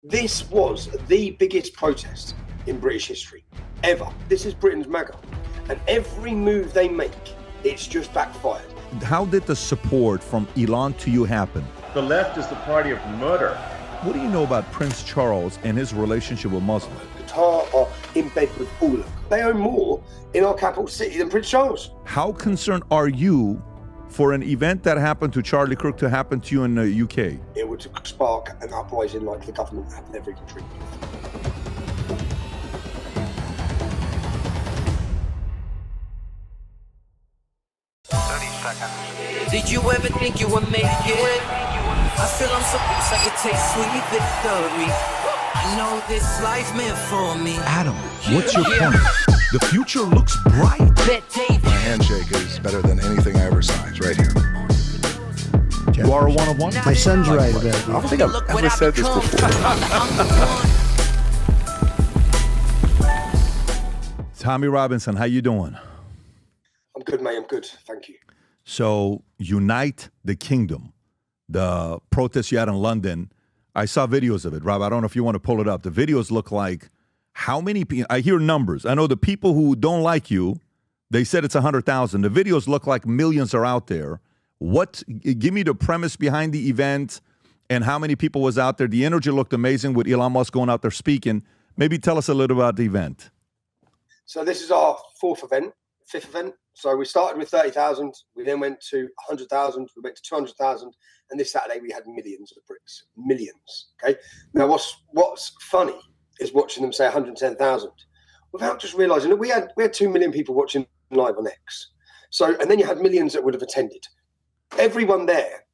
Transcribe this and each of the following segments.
This was the biggest protest in British history ever. This is Britain's MAGA. And every move they make, it's just backfired. How did the support from Elon to you happen? The left is the party of murder. What do you know about Prince Charles and his relationship with Muslims? Qatar are in bed with all of them. They own more in our capital city than Prince Charles. How concerned are you for an event that happened to Charlie Kirk to happen to you in the UK? It would spark an uprising like the government have never even dreamed of. Did you ever think you would make it? I feel I'm so close I could taste sweet victory. I know this life meant for me. Adam, what's your point? The future looks bright. My handshake is better than anything I ever signed. It's right here. You are a one of one? My son's right about I don't think I've ever said this before. Tommy Robinson, how you doing? I'm good, mate. I'm good. Thank you. So, Unite the Kingdom, the protest you had in London, I saw videos of it. Rob, I don't know if you want to pull it up. The videos look like how many people? I hear numbers. I know the people who don't like you, they said it's 100,000. The videos look like millions are out there. Give me the premise behind the event and how many people was out there. The energy looked amazing with Elon Musk going out there speaking. Maybe tell us a little about the event. So this is our fifth event. So we started with 30,000. We then went to 100,000. We went to 200,000. And this Saturday we had millions of Brits. Millions. Okay. Now what's funny is watching them say 110,000 without just realising that we had 2 million people watching live on X. So, and then you had millions that would have attended. Everyone there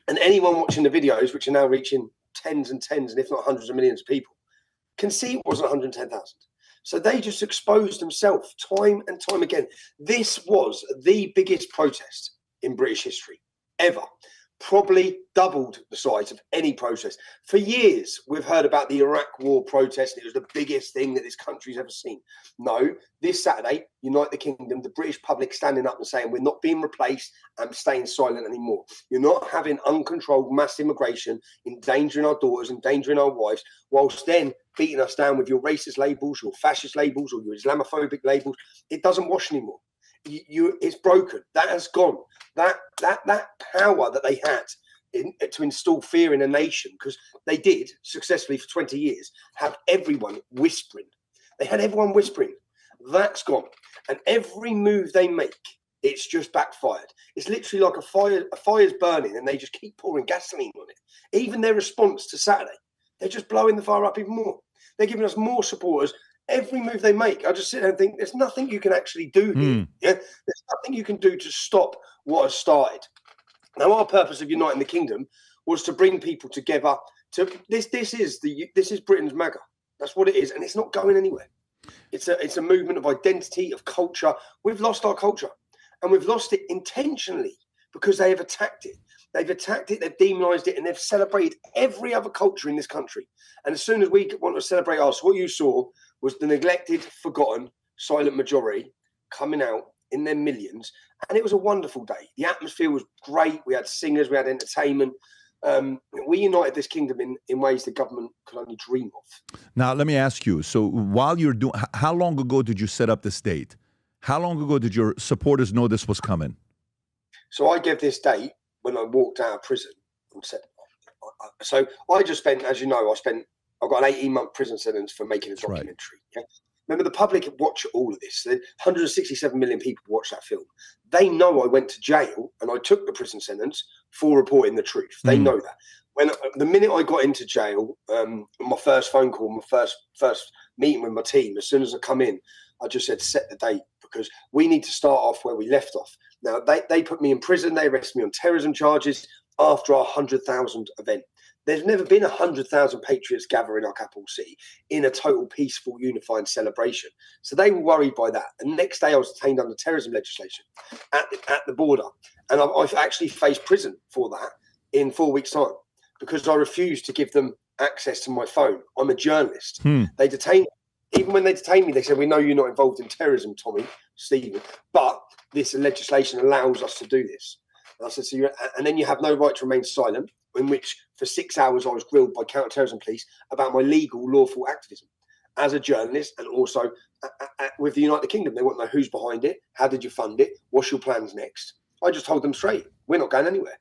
and anyone watching the videos, which are now reaching tens and if not hundreds of millions of people, can see it wasn't 110,000. So they just exposed themselves time and time again. This was the biggest protest in British history ever. Probably doubled the size of any protest. For years, we've heard about the Iraq War protest. It was the biggest thing that this country's ever seen. No, this Saturday, Unite the Kingdom, the British public standing up and saying, we're not being replaced and staying silent anymore. You're not having uncontrolled mass immigration, endangering our daughters, endangering our wives, whilst then beating us down with your racist labels, your fascist labels, or your Islamophobic labels. It doesn't wash anymore. It's broken. That has gone. That power that they had to install fear in a nation, because they did successfully for 20 years have everyone whispering. They had everyone whispering. That's gone. And every move they make, it's just backfired. It's literally like a fire's burning and they just keep pouring gasoline on it. Even their response to Saturday, they're just blowing the fire up even more. They're giving us more supporters. Every move they make, I just sit there and think, there's nothing you can actually do here. Yeah? There's nothing you can do to stop what has started. Now, our purpose of Uniting the Kingdom was to bring people together. This is Britain's MAGA. That's what it is, and it's not going anywhere. It's a movement of identity, of culture. We've lost our culture, and we've lost it intentionally because they have attacked it. They've attacked it, they've demonised it, and they've celebrated every other culture in this country. And as soon as we want to celebrate us, what you saw was the neglected, forgotten, silent majority coming out in their millions. And it was a wonderful day. The atmosphere was great. We had singers, we had entertainment. We united this kingdom in ways the government could only dream of. Now, let me ask you. So while you're doing, how long ago did you set up this date? How long ago did your supporters know this was coming? So I gave this date when I walked out of prison and said, so I just spent, as you know, I got an 18-month prison sentence for making a documentary. Right. Yeah? Remember, the public watch all of this. 167 million people watch that film. They know I went to jail and I took the prison sentence for reporting the truth. They know that. When the minute I got into jail, my first phone call, my first meeting with my team, as soon as I come in, I just said, set the date, because we need to start off where we left off. Now, they put me in prison. They arrested me on terrorism charges after our 100,000 event. There's never been 100,000 patriots gather in our capital city in a total peaceful, unifying celebration. So they were worried by that. And the next day I was detained under terrorism legislation at the border. And I've actually faced prison for that in 4 weeks' time because I refused to give them access to my phone. I'm a journalist. They detained me. Even when they detained me, they said, we know you're not involved in terrorism, Tommy, Stephen, but this legislation allows us to do this. And I said, and then you have no right to remain silent. in which for 6 hours I was grilled by counter-terrorism police about my legal, lawful activism as a journalist, and also with the United Kingdom. They want to know who's behind it, how did you fund it, what's your plans next. I just told them straight, we're not going anywhere.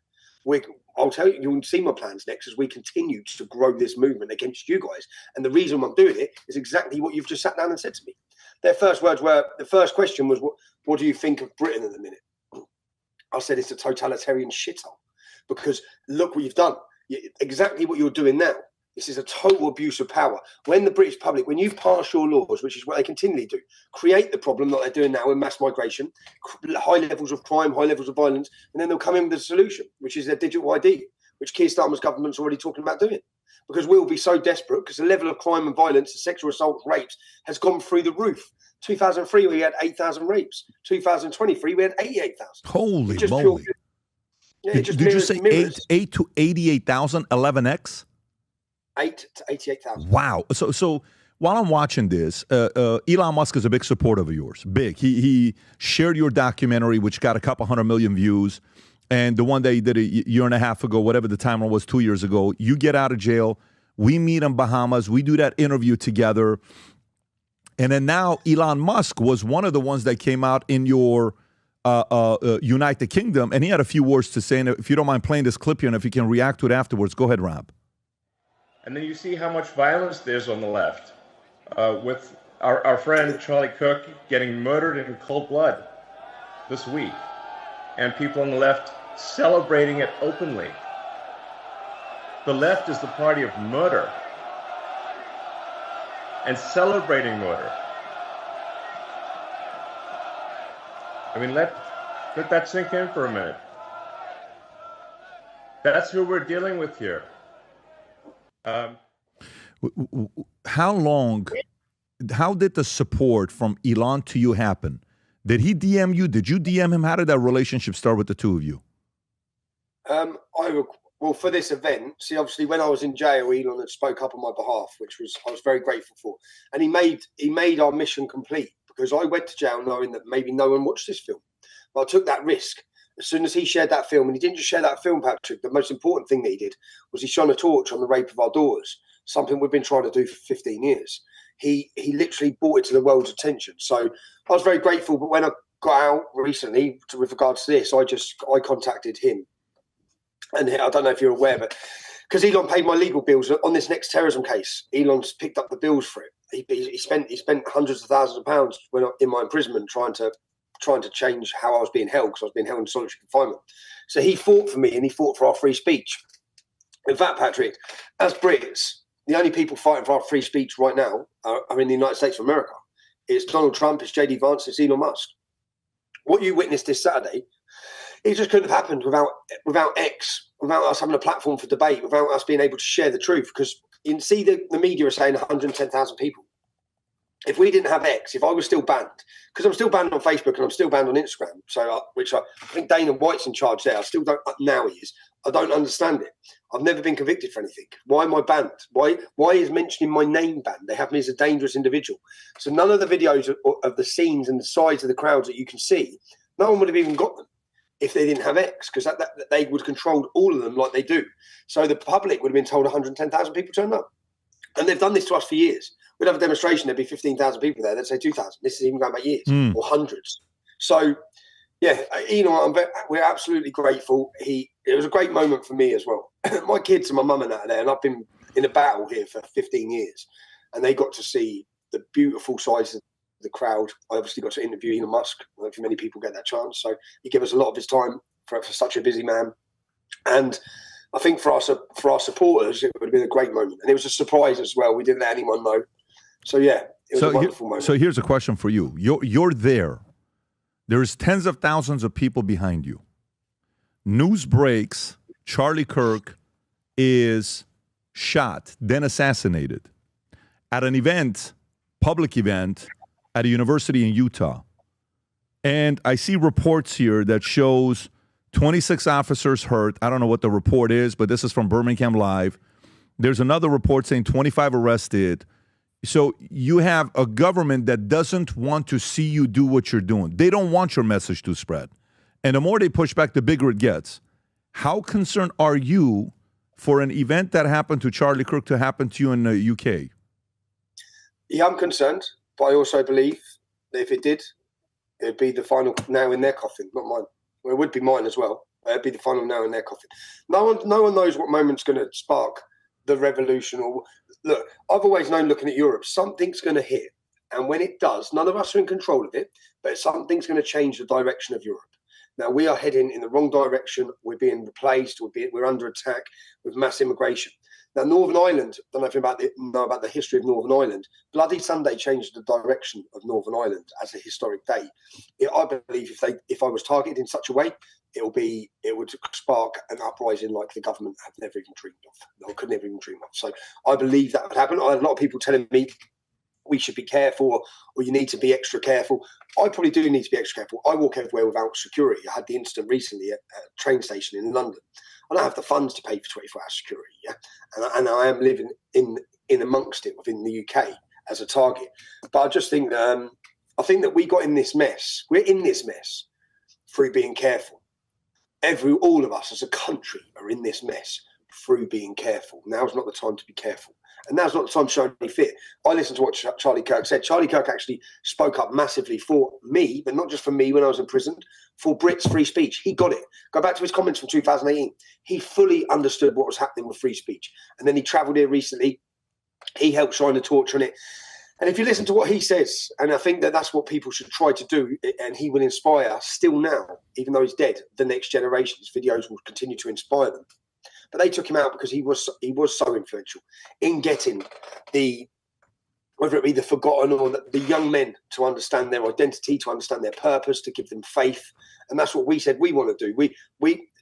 I'll tell you, you'll see my plans next as we continue to grow this movement against you guys. And the reason I'm doing it is exactly what you've just sat down and said to me. Their first words were, the first question was, what do you think of Britain at the minute? I said, it's a totalitarian shithole, because look what you've done. Exactly what you're doing now. This is a total abuse of power. When the British public, when you pass your laws, which is what they continually do, create the problem that they're doing now in mass migration, high levels of crime, high levels of violence, and then they'll come in with a solution, which is their digital ID, which Keir Starmer's government's already talking about doing. Because we'll be so desperate, because the level of crime and violence, the sexual assault, rapes, has gone through the roof. 2003, we had 8,000 rapes. 2023, we had 88,000. Holy moly. Did you say 8 to 88,000, 11x? 8 to 88,000. Wow. So while I'm watching this, Elon Musk is a big supporter of yours. Big. He shared your documentary, which got a couple 100 million views. And the one that he did a year and a half ago, whatever the timer was, 2 years ago, you get out of jail. We meet in Bahamas. We do that interview together. And then now Elon Musk was one of the ones that came out in your United Kingdom. And he had a few words to say. And if you don't mind playing this clip here, and if you can react to it afterwards, go ahead, Rob. And then you see how much violence there's on the left, with our friend Charlie Cook getting murdered in cold blood this week, and people on the left celebrating it openly. The left is the party of murder and celebrating murder. I mean, let that sink in for a minute. That's who we're dealing with here. How did the support from Elon to you happen? Did he DM you? Did you DM him? How did that relationship start with the two of you? Well, for this event, see, obviously, when I was in jail, Elon had spoke up on my behalf, which I was very grateful for. And he made our mission complete, because I went to jail knowing that maybe no one watched this film. But I took that risk. As soon as he shared that film, and he didn't just share that film, Patrick, the most important thing that he did was he shone a torch on the rape of our daughters, something we've been trying to do for 15 years. He literally brought it to the world's attention. So I was very grateful. But when I got out recently with regards to this, I contacted him. And I don't know if you're aware, but because Elon paid my legal bills on this next terrorism case, Elon's picked up the bills for it. He spent hundreds of thousands of pounds when in my imprisonment trying to change how I was being held, because I was being held in solitary confinement. So he fought for me, and he fought for our free speech. In fact, Patrick, as Brits, the only people fighting for our free speech right now are in the United States of America. It's Donald Trump, it's JD Vance, it's Elon Musk. What you witnessed this Saturday, it just couldn't have happened without X, without us having a platform for debate, without us being able to share the truth. Because you can see the media are saying 110,000 people. If we didn't have X, if I was still banned, because I'm still banned on Facebook and I'm still banned on Instagram, which I think Dana White's in charge there. I still don't, now he is. I don't understand it. I've never been convicted for anything. Why am I banned? Why is mentioning my name banned? They have me as a dangerous individual. So none of the videos of the scenes and the size of the crowds that you can see, no one would have even got them if they didn't have X, because that they would control all of them like they do. So the public would have been told 110,000 people turned up. And they've done this to us for years. We'd have a demonstration, there'd be 15,000 people there. They'd say 2,000. This is even going back years or hundreds. So, yeah, Elon, we're absolutely grateful. It was a great moment for me as well. My kids and my mum and that are there, and I've been in a battle here for 15 years, and they got to see the beautiful sides of the crowd. I obviously got to interview Elon Musk. I don't think many people get that chance. So he gave us a lot of his time for such a busy man. And I think for our supporters, it would have been a great moment. And it was a surprise as well. We didn't let anyone know. So, yeah, it was a wonderful moment. So here's a question for you. You're there. There's tens of thousands of people behind you. News breaks, Charlie Kirk is shot, then assassinated at an event, public event, at a university in Utah. And I see reports here that shows 26 officers hurt. I don't know what the report is, but this is from Birmingham Live. There's another report saying 25 arrested. So you have a government that doesn't want to see you do what you're doing. They don't want your message to spread. And the more they push back, the bigger it gets. How concerned are you for an event that happened to Charlie Kirk to happen to you in the UK? Yeah, I'm concerned, but I also believe that if it did, it'd be the final nail in their coffin, not mine. Well, it would be mine as well. It'd be the final nail in their coffin. No one knows what moment's going to spark the revolution. Or look, I've always known, looking at Europe, something's going to hit, and when it does, none of us are in control of it, but something's going to change the direction of Europe. Now, we are heading in the wrong direction. We're being replaced. We're under attack with mass immigration. Now, Northern Ireland, I don't know if you know about the history of Northern Ireland. Bloody Sunday changed the direction of Northern Ireland as a historic day. I believe if I was targeted in such a way, it would spark an uprising like the government have never even dreamed of, or could never even dream of. So I believe that would happen. I had a lot of people telling me we should be careful, or you need to be extra careful. I probably do need to be extra careful. I walk everywhere without security. I had the incident recently at a train station in London. I don't have the funds to pay for 24-hour security, yeah, and I am living in amongst it within the UK as a target. But I just think I think that we got in this mess. We're in this mess through being careful. All of us as a country are in this mess through being careful. Now's not the time to be careful. And now's not the time to show any fear. I listened to what Charlie Kirk said. Charlie Kirk actually spoke up massively for me, but not just for me when I was in prison, for Brits' free speech. He got it. Go back to his comments from 2018. He fully understood what was happening with free speech. And then he travelled here recently. He helped shine the torch on it. And if you listen to what he says, and I think that that's what people should try to do, and he will inspire still now, even though he's dead, the next generation. His videos will continue to inspire them. But they took him out because he was so influential in getting whether it be the forgotten or the young men to understand their identity, to understand their purpose, to give them faith. And that's what we said we want to do.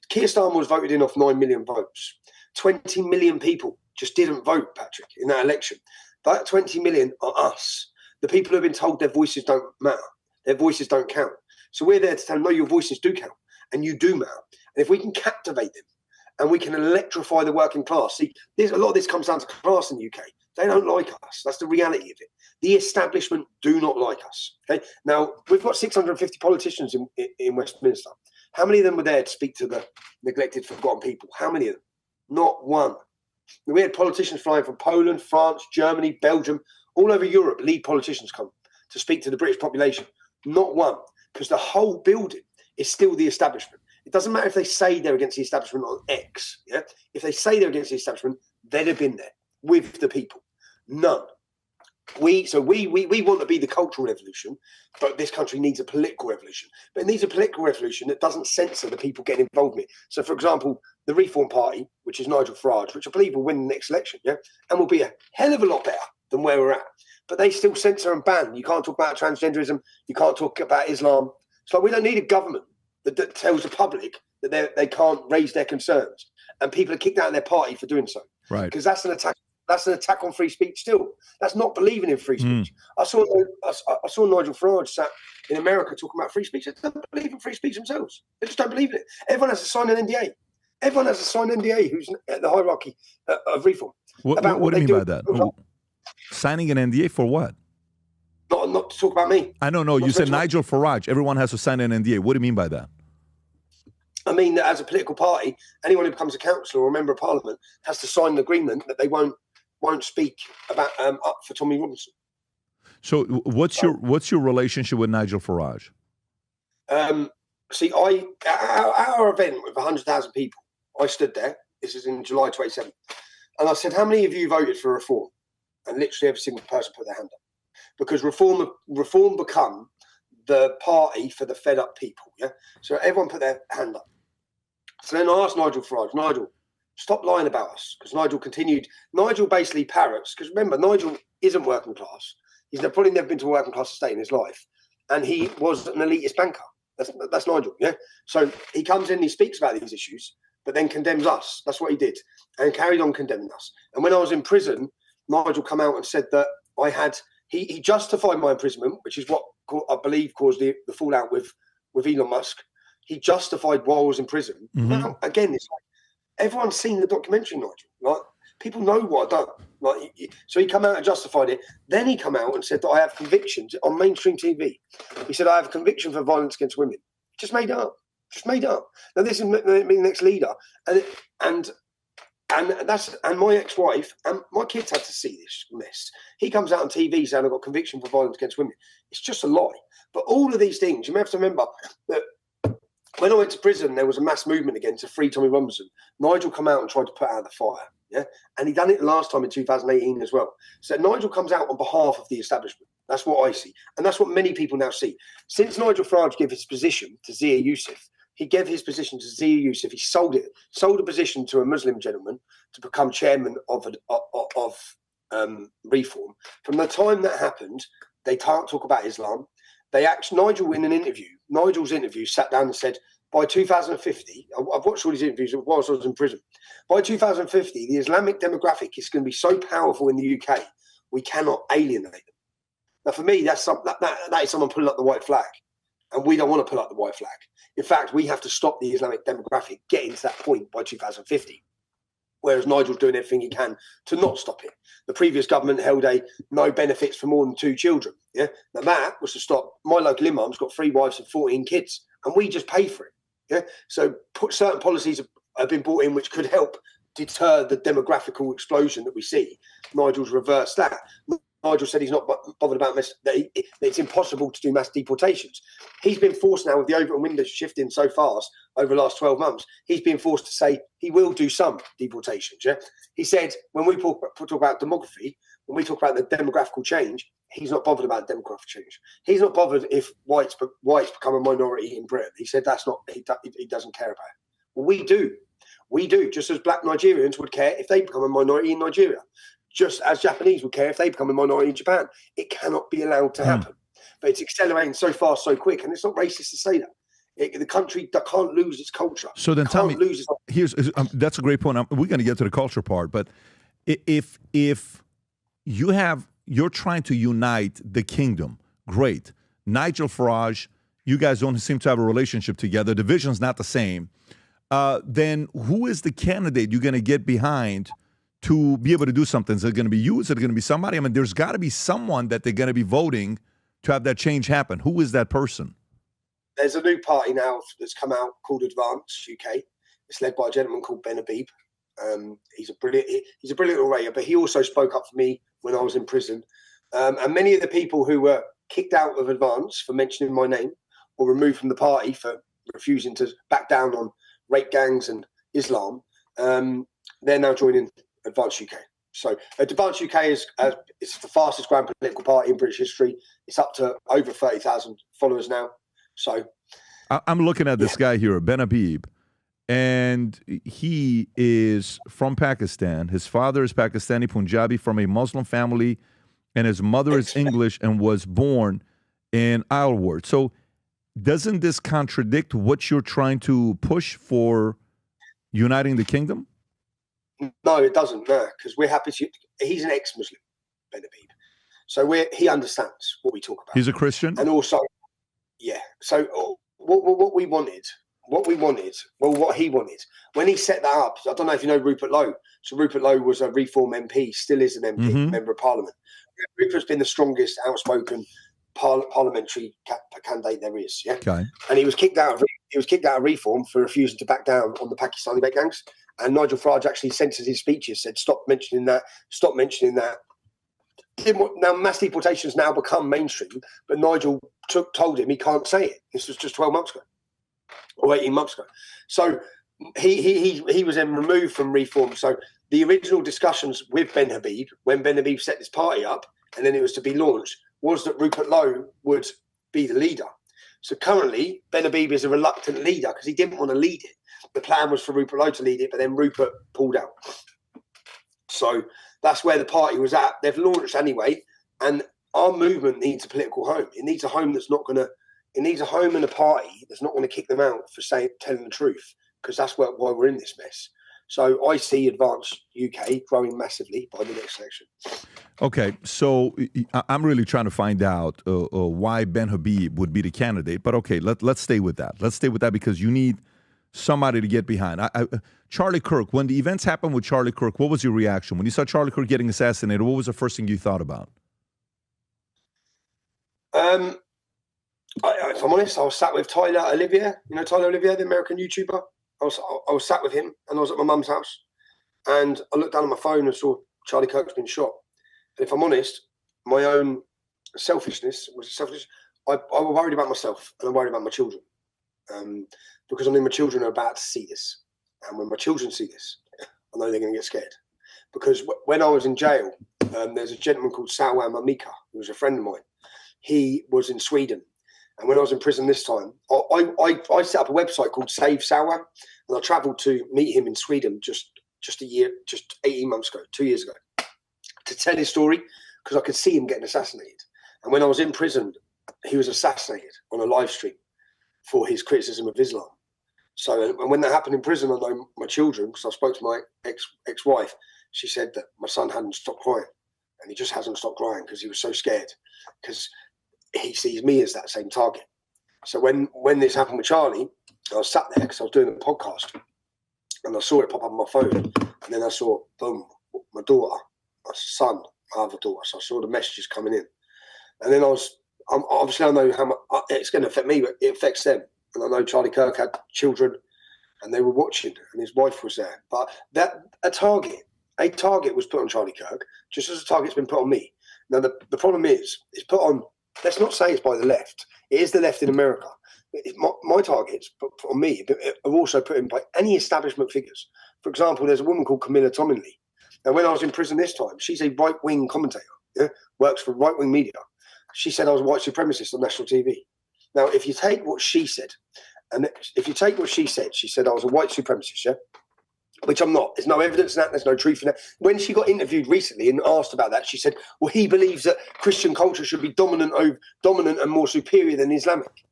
Keir Starmer was voted in off 9 million votes. 20 million people just didn't vote, Patrick, in that election. That 20 million are us. The people who have been told their voices don't matter. Their voices don't count. So we're there to tell them, no, your voices do count, and you do matter. And if we can captivate them, and we can electrify the working class. See, a lot of this comes down to class in the UK. They don't like us. That's the reality of it. The establishment do not like us. Okay. Now, we've got 650 politicians in Westminster. How many of them were there to speak to the neglected, forgotten people? How many of them? Not one. We had politicians flying from Poland, France, Germany, Belgium, all over Europe. Lead politicians come to speak to the British population. Not one, because the whole building is still the establishment. It doesn't matter if they say they're against the establishment on X. Yeah, if they say they're against the establishment, they'd have been there with the people. None. We want to be the cultural revolution, but this country needs a political revolution. But it needs a political revolution that doesn't censor the people getting involved in it. So, for example, the Reform Party, which is Nigel Farage, which I believe will win the next election, yeah, and will be a hell of a lot better than where we're at. But they still censor and ban. You can't talk about transgenderism. You can't talk about Islam. So we don't need a government that tells the public that they can't raise their concerns, and people are kicked out of their party for doing so. Right. Because that's an attack. That's an attack on free speech. Still, that's not believing in free speech. I saw Nigel Farage sat in America talking about free speech. They don't believe in free speech themselves. They just don't believe in it. Everyone has to sign an NDA. Everyone has to sign an NDA. Who's at the hierarchy of reform? What do you mean by that? Signing an NDA for what? Not to talk about me. I don't know. You said Nigel Farage. Everyone has to sign an NDA. What do you mean by that? I mean that as a political party, anyone who becomes a councillor or a member of parliament has to sign an agreement that they won't speak about up for Tommy Robinson. So what's your relationship with Nigel Farage? See, our event with 100,000 people, I stood there. This is in July 27th, and I said, "How many of you voted for reform?" And literally every single person put their hand up, because reform become the party for the fed up people. Yeah, so everyone put their hand up. So then I asked Nigel Farage, Nigel, stop lying about us, because Nigel basically parrots, because remember, Nigel isn't working class. He's probably never been to a working class estate in his life, and he was an elitist banker. That's Nigel, yeah? So he comes in, he speaks about these issues, but then condemns us. That's what he did, and carried on condemning us. And when I was in prison, Nigel come out and said that he justified my imprisonment, which is what I believe caused the fallout with Elon Musk. He justified while I was in prison. Now, again, it's like, everyone's seen the documentary, Nigel. Like, people know what I've done. Like, so he come out and justified it. Then he come out and said that I have convictions on mainstream TV. He said I have a conviction for violence against women. Just made up. Now this is me, the next leader, and And my ex-wife and my kids had to see this mess. He comes out on TV saying I've got conviction for violence against women. It's just a lie. But all of these things, you may have to remember that when I went to prison, there was a mass movement again to free Tommy Robinson. Nigel come out and tried to put out the fire. Yeah. And he done it last time in 2018 as well. So Nigel comes out on behalf of the establishment. That's what I see. And that's what many people now see. Since Nigel Farage gave his position to Zia Youssef, he gave his position to Zia Youssef. He sold a position to a Muslim gentleman to become chairman of Reform. From the time that happened, they can't talk about Islam. Nigel in an interview, Nigel's interview sat down and said, by 2050, I've watched all these interviews whilst I was in prison. By 2050, the Islamic demographic is going to be so powerful in the UK, we cannot alienate them. Now, for me, that is someone pulling up the white flag. And we don't want to pull up the white flag. In fact, we have to stop the Islamic demographic getting to that point by 2050. Whereas Nigel's doing everything he can to not stop it. The previous government held no benefits for more than 2 children. Yeah, now that was to stop. My local imam's got 3 wives and 14 kids, and we just pay for it. Yeah, so certain policies have been brought in which could help deter the demographical explosion that we see. Nigel's reversed that. Nigel said he's not bothered about that it's impossible to do mass deportations. He's been forced now with the Overton window shifting so fast over the last 12 months. He's been forced to say he will do some deportations. Yeah, he said when we talk about demography, when we talk about the demographical change, he's not bothered about demographic change. He's not bothered if whites become a minority in Britain. He said that's not he doesn't care about it. Well, we do. We do, just as black Nigerians would care if they become a minority in Nigeria. Just as Japanese would care if they become a minority in Japan. It cannot be allowed to happen. But it's accelerating so fast, so quick, and it's not racist to say that. The country that can't lose its culture. So then tell me, that's a great point. We're going to get to the culture part, but if you're trying to unite the kingdom, great. Nigel Farage, you guys don't seem to have a relationship together. The vision's not the same. Then who is the candidate you're going to get behind to be able to do something? Is it going to be you? Is it going to be somebody? I mean, there's got to be someone that they're going to be voting to have that change happen. Who is that person? There's a new party now that's come out called Advance UK. It's led by a gentleman called Ben Habib. He's a brilliant orator, but he also spoke up for me when I was in prison. And many of the people who were kicked out of Advance for mentioning my name or removed from the party for refusing to back down on rape gangs and Islam, they're now joining Advance UK. So Advance UK is it's the fastest growing political party in British history. It's up to over 30,000 followers now. So I'm looking at this guy here, Ben Habib, and he is from Pakistan. His father is Pakistani Punjabi from a Muslim family, and his mother is English and was born in Isleworth. So doesn't this contradict what you're trying to push for uniting the kingdom? No, it doesn't, because we're happy to. He's an ex-Muslim, Ben Habib. So he understands what we talk about. He's a Christian? And also, yeah. So what he wanted, what he wanted, when he set that up, I don't know if you know Rupert Lowe. So Rupert Lowe was a Reform MP, still is an MP, Member of Parliament. Rupert's been the strongest outspoken parliamentary candidate there is, yeah? Okay. And he was kicked out of Reform for refusing to back down on the Pakistani rape gangs. And Nigel Farage actually censored his speeches, said, stop mentioning that. Now, mass deportations now become mainstream, but Nigel told him he can't say it. This was just 12 months ago or 18 months ago. So he was then removed from Reform. So the original discussions with Ben Habib, when Ben Habib set this party up and then it was to be launched, was that Rupert Lowe would be the leader. So currently, Ben Habib is a reluctant leader because he didn't want to lead it. The plan was for Rupert Lowe to lead it, but then Rupert pulled out. So that's where the party was at. They've launched anyway, and our movement needs a political home. It needs a home that's not going to. It needs a home and a party that's not going to kick them out for telling the truth, because that's why we're in this mess. So I see Advance UK growing massively by the next election. Okay, so I'm really trying to find out why Ben Habib would be the candidate. But okay, let's stay with that. Let's stay with that because you need somebody to get behind. Charlie Kirk, when the events happened with Charlie Kirk, what was your reaction? When you saw Charlie Kirk getting assassinated, what was the first thing you thought about? If I'm honest, I was sat with Tyler Olivier. You know Tyler Olivier, the American YouTuber? I was sat with him and I was at my mum's house. And I looked down at my phone and saw Charlie Kirk's been shot. And if I'm honest, my own selfishness was selfish. I was worried about myself and I'm worried about my children, because I mean my children are about to see this, and when my children see this, I know they're going to get scared. Because when I was in jail, there's a gentleman called Salwa Mamika, who was a friend of mine. He was in Sweden, and when I was in prison this time, I set up a website called Save Salwa, and I travelled to meet him in Sweden just 18 months ago, 2 years ago, to tell his story, because I could see him getting assassinated. And when I was in prison, he was assassinated on a live stream for his criticism of Islam. So, and when that happened in prison, I know my children, because I spoke to my ex-wife, she said that my son hadn't stopped crying, and he just hasn't stopped crying because he was so scared, because he sees me as that same target. So when this happened with Charlie, I was sat there because I was doing a podcast, and I saw it pop up on my phone, and then I saw, boom, my daughter, my son, my other daughter. So I saw the messages coming in, and then obviously I know how much it's going to affect me, but it affects them. And I know Charlie Kirk had children, and they were watching, and his wife was there. But a target was put on Charlie Kirk, just as a target's been put on me. Now the problem is, it's put on. Let's not say it's by the left. It is the left in America. My targets put on me are also put in by any establishment figures. For example, there's a woman called Camilla Tominley. Now, when I was in prison this time, she's a right-wing commentator, works for right-wing media. She said I was a white supremacist on national TV. Now, if you take what she said, she said I was a white supremacist, yeah? Which I'm not. There's no evidence in that. There's no truth in that. When she got interviewed recently and asked about that, she said, well, he believes that Christian culture should be dominant and more superior than Islamic.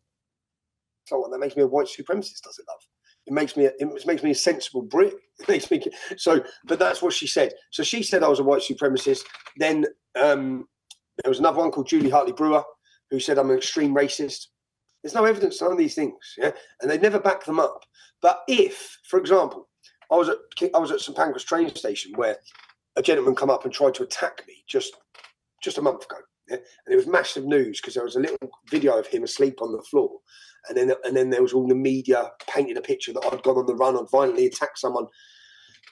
So that makes me a white supremacist, does it, love? It makes me a sensible Brit. It makes me but that's what she said. So she said I was a white supremacist. Then there was another one called Julie Hartley Brewer who said I'm an extreme racist. There's no evidence on these things, yeah, and they never back them up. But if, for example, I was at St Pancras train station where a gentleman come up and tried to attack me just a month ago, yeah? And it was massive news because there was a little video of him asleep on the floor, and then there was all the media painting a picture that I'd gone on the run, I'd violently attacked someone.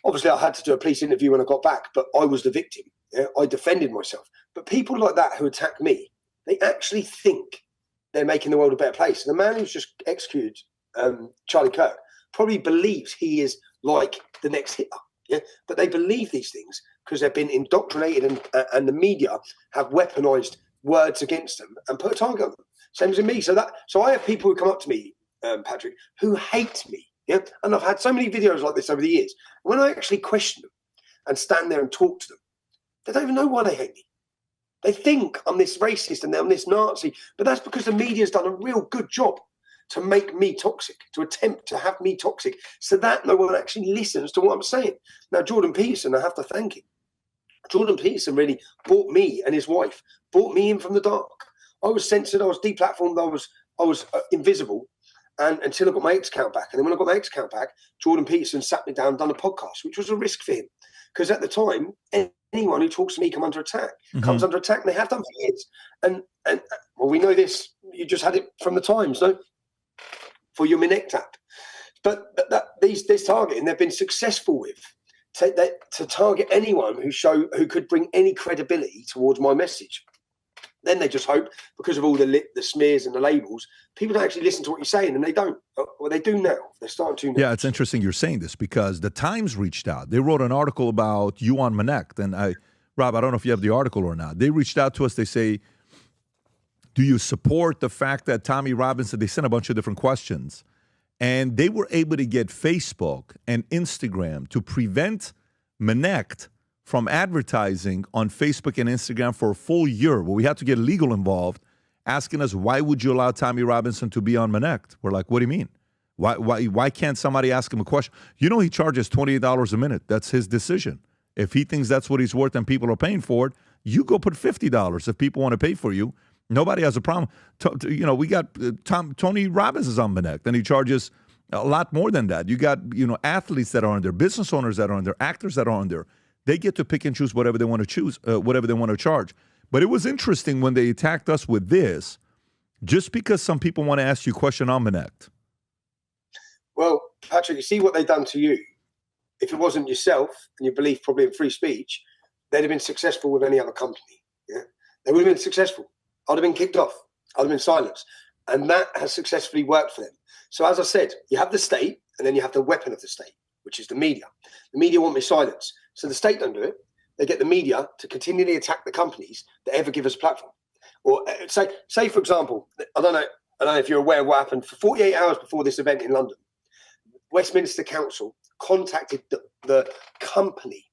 Obviously, I had to do a police interview when I got back, but I was the victim. Yeah? I defended myself. But people like that who attack me, they actually think they're making the world a better place. And the man who's just executed Charlie Kirk probably believes he is like the next Hitler. Yeah, but they believe these things because they've been indoctrinated, and the media have weaponized words against them and put a target on them. Same as in me. So I have people who come up to me, Patrick, who hate me. Yeah, and I've had so many videos like this over the years. When I actually question them and stand there and talk to them, they don't even know why they hate me. They think I'm this racist and I'm this Nazi, but that's because the media's done a real good job to make me toxic, to attempt to have me toxic, so that no one actually listens to what I'm saying. Now, Jordan Peterson, I have to thank him. Jordan Peterson really brought me and his wife, brought me in from the dark. I was censored, I was deplatformed, I was invisible, and until I got my X account back. And then when I got my X account back, Jordan Peterson sat me down and done a podcast, which was a risk for him. Because at the time, anyone who talks to me comes under attack, and they have done for years. And well, we know this, you just had it from the Times, no? For your Minect app. But this targeting, they've been successful with, to target anyone who could bring any credibility towards my message. Then they just hope, because of all the smears and the labels, people don't actually listen to what you're saying, and they don't. Well, they do now. They're starting to now. Yeah, it's interesting you're saying this, because the Times reached out. They wrote an article about you on Minect, and Rob, I don't know if you have the article or not. They reached out to us. They say, do you support the fact that Tommy Robinson, they sent a bunch of different questions, and they were able to get Facebook and Instagram to prevent Minect from advertising on Facebook and Instagram for a full year. Well, we had to get legal involved, asking us, why would you allow Tommy Robinson to be on Minect? We're like, what do you mean? Why can't somebody ask him a question? You know, he charges $28 a minute. That's his decision. If he thinks that's what he's worth and people are paying for it, you go put $50 if people want to pay for you. Nobody has a problem. We got Tony Robbins is on Minect, and he charges a lot more than that. You got, athletes that are on there, business owners that are on there, actors that are on there. They get to pick and choose whatever they want to choose, whatever they want to charge. But it was interesting when they attacked us with this, just because some people want to ask you a question on Minect. Well, Patrick, you see what they've done to you. if it wasn't yourself and your belief probably in free speech, they'd have been successful with any other company. Yeah, they would have been successful. I'd have been kicked off. I'd have been silenced. And that has successfully worked for them. So as I said, you have the state and then you have the weapon of the state, which is the media. The media want me silenced. So the state don't do it. They get the media to continually attack the companies that ever give us a platform. Or say for example, I don't know if you're aware of what happened. For 48 hours before this event in London, Westminster Council contacted the company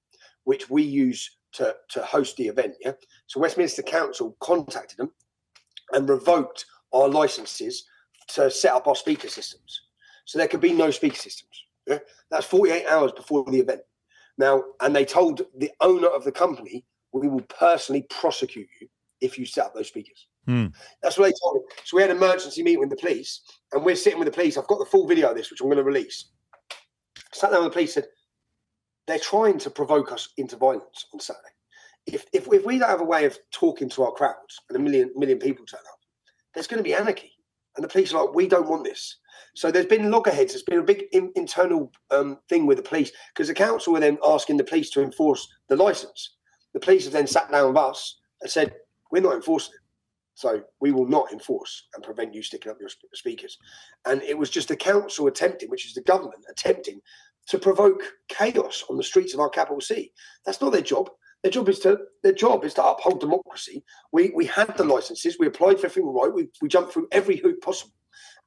which we use to host the event. Yeah. So Westminster Council contacted them and revoked our licenses to set up our speaker systems. So there could be no speaker systems. Yeah? That's 48 hours before the event. Now, and they told the owner of the company, we will personally prosecute you if you set up those speakers. That's what they told me. So we had an emergency meeting with the police, and we're sitting with the police. I've got the full video of this, which I'm going to release. Sat down with the police, said, they're trying to provoke us into violence on Saturday. If we don't have a way of talking to our crowds and a million people turn up, there's going to be anarchy. And the police are like, we don't want this. So there's been loggerheads. There's been a big internal thing with the police because the council were then asking the police to enforce the license. The police have then sat down with us and said, we're not enforcing it. So we will not enforce and prevent you sticking up your speakers. And it was just the council attempting, which is the government attempting to provoke chaos on the streets of our capital city. That's not their job. Their job is to uphold democracy. We had the licenses. We applied for everything right. We jumped through every hoop possible,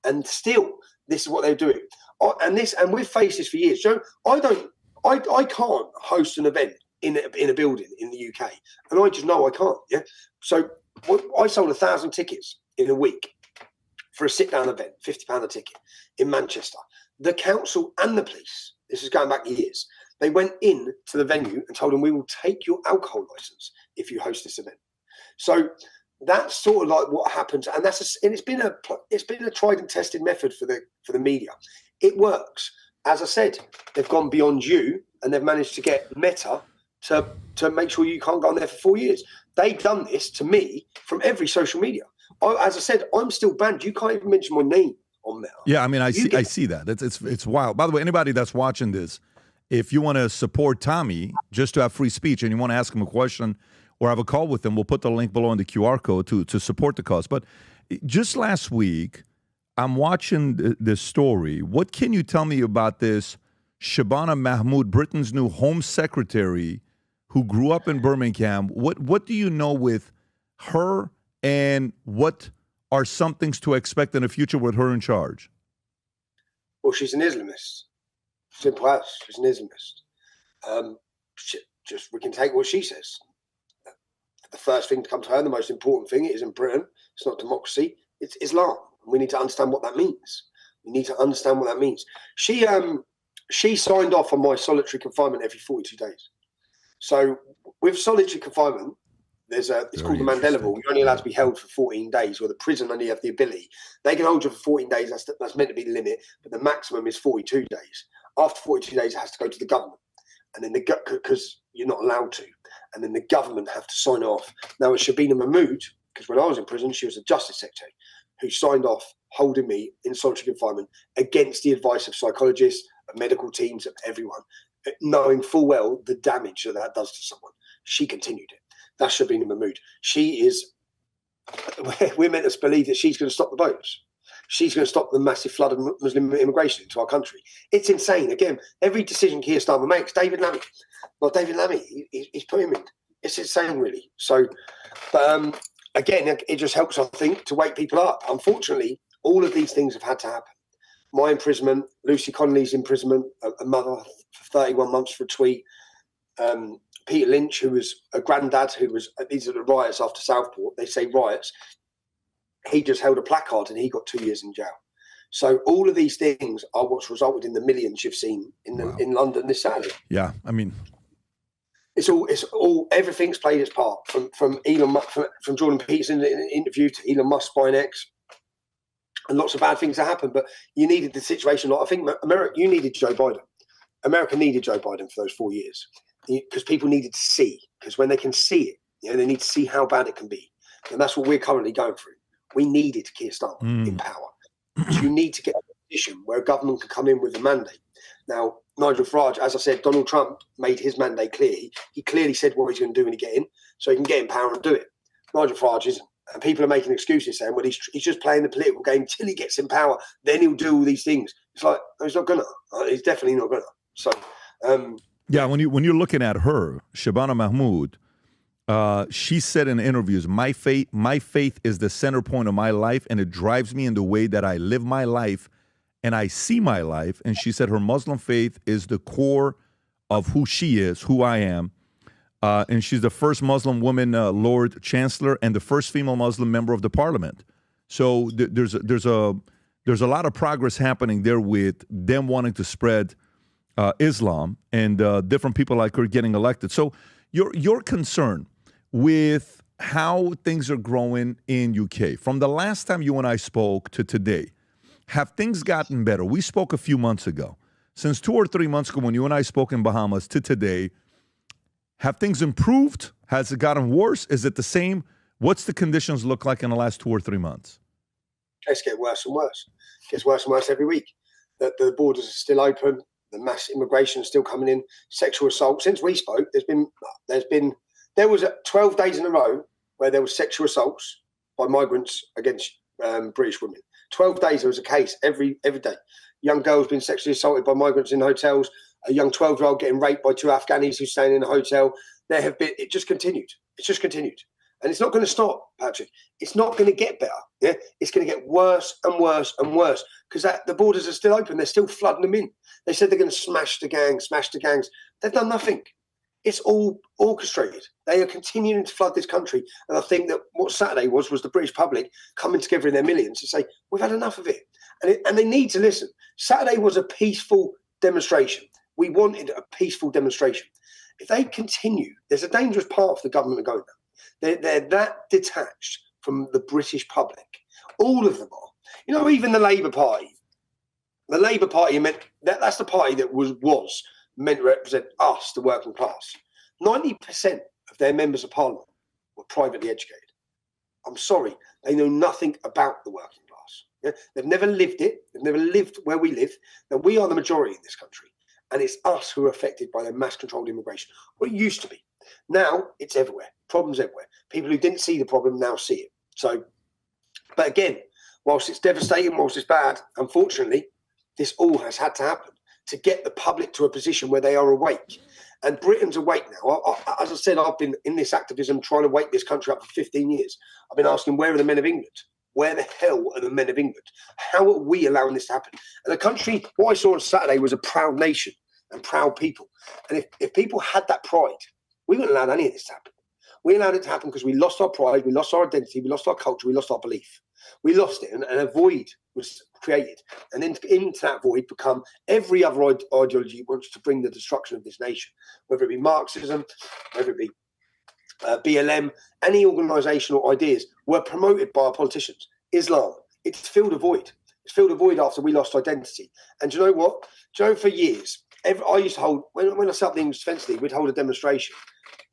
and still, this is what they're doing. And we've faced this for years. So I can't host an event in a building in the UK, and I just know I can't. Yeah. So I sold 1,000 tickets in a week for a sit-down event, £50 a ticket in Manchester. The council and the police. This is going back years. They went in to the venue and told them, we will take your alcohol license if you host this event. So that's sort of like what happens. And it's been a tried and tested method for the media. It works. As I said, they've gone beyond you and they've managed to get Meta to make sure you can't go on there for 4 years. They've done this to me from every social media. As I said, I'm still banned. You can't even mention my name on Meta. Yeah, I mean, I see that. It's wild. By the way, anybody that's watching this, if you want to support Tommy just to have free speech and you want to ask him a question or have a call with him, we'll put the link below in the QR code to support the cause. But just last week, I'm watching this story. What can you tell me about this Shabana Mahmood, Britain's new Home Secretary, who grew up in Birmingham? What do you know with her, and what are some things to expect in the future with her in charge? Well, she's an Islamist. Simple as. She's an Islamist. We can take what she says. The first thing to come to her, the most important thing, is in Britain. It's not democracy. It's Islam. We need to understand what that means. She signed off on my solitary confinement every 42 days. So with solitary confinement, it's called the Mandela Rule. You're only allowed to be held for 14 days, or the prison only have the ability. They can hold you for 14 days. That's meant to be the limit, but the maximum is 42 days. After 42 days, it has to go to the government, and then because you're not allowed to, and then the government have to sign off. Now, with Shabina Mahmood, because when I was in prison, she was a justice secretary who signed off holding me in solitary confinement against the advice of psychologists, of medical teams, of everyone, knowing full well the damage that does to someone. She continued it. That's Shabina Mahmood. We're meant to believe that she's going to stop the boats. She's going to stop the massive flood of Muslim immigration into our country. It's insane. Again, every decision Keir Starmer makes, David Lammy, he's putting him in. It's insane, really. So, but again, it just helps, I think, to wake people up. Unfortunately, all of these things have had to happen. My imprisonment, Lucy Connolly's imprisonment, a mother for 31 months for a tweet. Peter Lynch, who was a granddad, these are the riots after Southport. They say riots. He just held a placard and he got 2 years in jail. So all of these things are what's resulted in the millions you've seen in London this Saturday. Yeah, I mean, it's all everything's played its part from Elon Musk, from Jordan Peterson in an interview to Elon Musk buying X, and lots of bad things that happened. But you needed the situation. I think you needed Joe Biden. America needed Joe Biden for those 4 years because people needed to see. Because when they can see it, they need to see how bad it can be, and that's what we're currently going through. We needed Keir Starmer in power. So you need to get a position where a government can come in with a mandate. Now, Nigel Farage, as I said, Donald Trump made his mandate clear. He clearly said what he's going to do when he get in, so he can get in power and do it. Nigel Farage isn't. And people are making excuses saying, well, he's just playing the political game till he gets in power. Then he'll do all these things. It's like, no, he's not going to. He's definitely not going to. So, yeah, when you're looking at her, Shabana Mahmood, she said in interviews, my faith is the center point of my life, and it drives me in the way that I live my life and I see my life. And she said her Muslim faith is the core of who she is, who I am. And she's the first Muslim woman Lord Chancellor and the first female Muslim member of the parliament. So there's a lot of progress happening there with them wanting to spread Islam and different people like her getting elected. So your concern with how things are growing in UK from the last time you and I spoke to today, have things gotten better? We spoke a few months ago. Since 2 or 3 months ago when you and I spoke in Bahamas to today, have things improved? Has it gotten worse? Is it the same? What's the conditions look like in the last 2 or 3 months? It's getting worse and worse. It gets worse and worse every week. The borders are still open. The mass immigration is still coming in. Sexual assault. Since we spoke, there was 12 days in a row where there was sexual assaults by migrants against British women. 12 days there was a case every day. Young girls being sexually assaulted by migrants in hotels. A young 12-year-old getting raped by 2 Afghanis who's staying in a hotel. It just continued. It's just continued. And it's not going to stop, Patrick. It's not going to get better. Yeah, it's going to get worse and worse and worse because the borders are still open. They're still flooding them in. They said they're going to smash the gangs. They've done nothing. It's all orchestrated. They are continuing to flood this country. And I think that what Saturday was the British public coming together in their millions to say, we've had enough of it. And they need to listen. Saturday was a peaceful demonstration. We wanted a peaceful demonstration. If they continue, there's a dangerous part of the government going down. They're that detached from the British public. All of them are. You know, even the Labour Party. The Labour Party meant that's the party that was meant to represent us, the working class. 90% of their members of parliament were privately educated. I'm sorry, they know nothing about the working class. Yeah? They've never lived it. They've never lived where we live. Now, we are the majority in this country, and it's us who are affected by their mass-controlled immigration. Well, it used to be. Now, it's everywhere. Problems everywhere. People who didn't see the problem now see it. So, but again, whilst it's devastating, whilst it's bad, unfortunately, this all has had to happen to get the public to a position where they are awake. And Britain's awake now. As I said, I've been in this activism trying to wake this country up for 15 years. I've been asking, where are the men of England? Where the hell are the men of England? How are we allowing this to happen? And the country, what I saw on Saturday was a proud nation and proud people. And if people had that pride, we wouldn't allow any of this to happen. We allowed it to happen because we lost our pride, we lost our identity, we lost our culture, we lost our belief. We lost it, and a void was created. And then into that void become every other ideology wants to bring the destruction of this nation, whether it be Marxism, whether it be BLM, any organisational ideas were promoted by our politicians. Islam, it's filled a void. It's filled a void after we lost identity. And do you know what? Do you know, for years, I used to hold, when I set up the English Defence League, we'd hold a demonstration.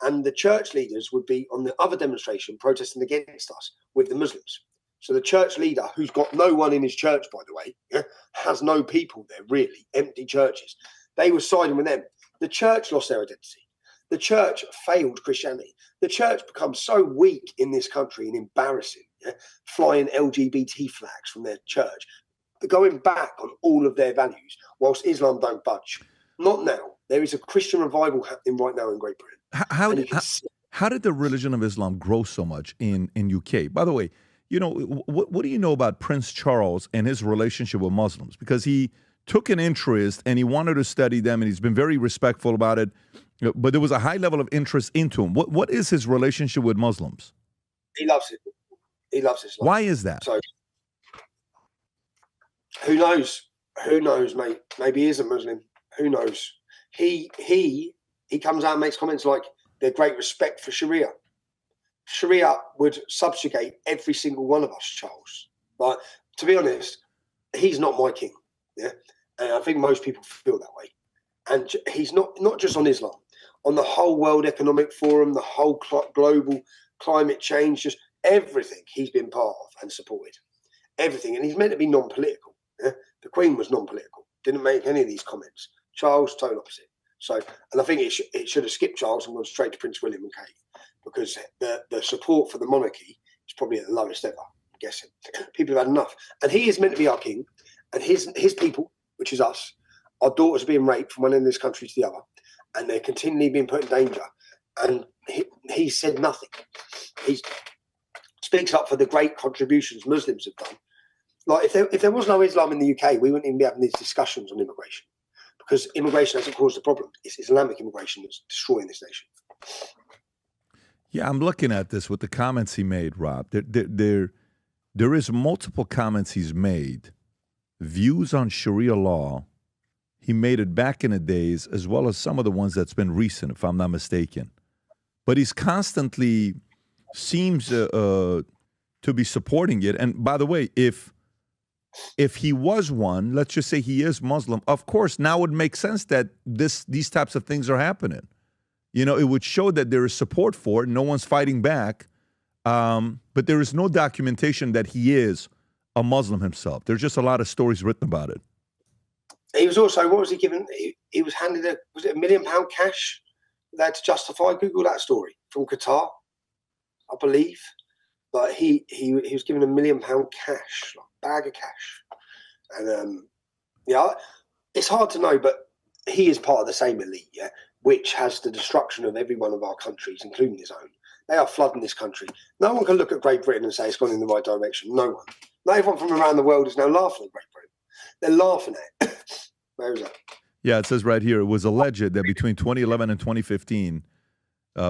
And the church leaders would be on the other demonstration protesting against us with the Muslims. So the church leader, who's got no one in his church, by the way, has no people there, really, empty churches. They were siding with them. The church lost their identity. The church failed Christianity. The church becomes so weak in this country and embarrassing, flying LGBT flags from their church, going back on all of their values, whilst Islam don't budge. Not now. There is a Christian revival happening right now in Great Britain. How did the religion of Islam grow so much in UK? By the way, you know, what do you know about Prince Charles and his relationship with Muslims? Because he took an interest and he wanted to study them, and he's been very respectful about it. But there was a high level of interest into him. What is his relationship with Muslims? He loves it. He loves Islam. Why is that? So, who knows? Who knows, mate? Maybe he is a Muslim. Who knows? He comes out and makes comments like there's great respect for Sharia. Sharia would subjugate every single one of us, Charles. But to be honest, he's not my king. Yeah, and I think most people feel that way. And he's not just on Islam, on the whole World Economic Forum, the whole global climate change, just everything he's been part of and supported. Everything. And he's meant to be non-political. Yeah? The Queen was non-political, didn't make any of these comments. Charles, total opposite. So, and I think it should have skipped Charles and gone straight to Prince William and Kate, because the support for the monarchy is probably at the lowest ever, I'm guessing. People have had enough. And he is meant to be our king, and his people, which is us, our daughters are being raped from one end of this country to the other, and they're continually being put in danger. And he said nothing. He speaks up for the great contributions Muslims have done. Like, if there was no Islam in the UK, we wouldn't even be having these discussions on immigration, because immigration hasn't caused the problem. It's Islamic immigration that's destroying this nation. Yeah, I'm looking at this with the comments he made, Rob. There is multiple comments he's made, views on Sharia law. He made it back in the days, as well as some of the ones that's been recent, if I'm not mistaken. But he's constantly seems to be supporting it. And by the way, if he was one, let's just say he is Muslim, of course, now it would make sense that these types of things are happening. You know, it would show that there is support for it. No one's fighting back. But there is no documentation that he is a Muslim himself. There's just a lot of stories written about it. He was also, what was he given? He was handed was it £1 million cash? They had to justify. Google that story from Qatar, I believe. But he was given £1 million cash, like a bag of cash. And yeah, it's hard to know, but he is part of the same elite, yeah, which has the destruction of every one of our countries, including his own. They are flooding this country. No one can look at Great Britain and say it's gone in the right direction. No one. Not everyone from around the world is now laughing at Great Britain. They're laughing at it. Where is that? Yeah, it says right here, it was alleged that between 2011 and 2015,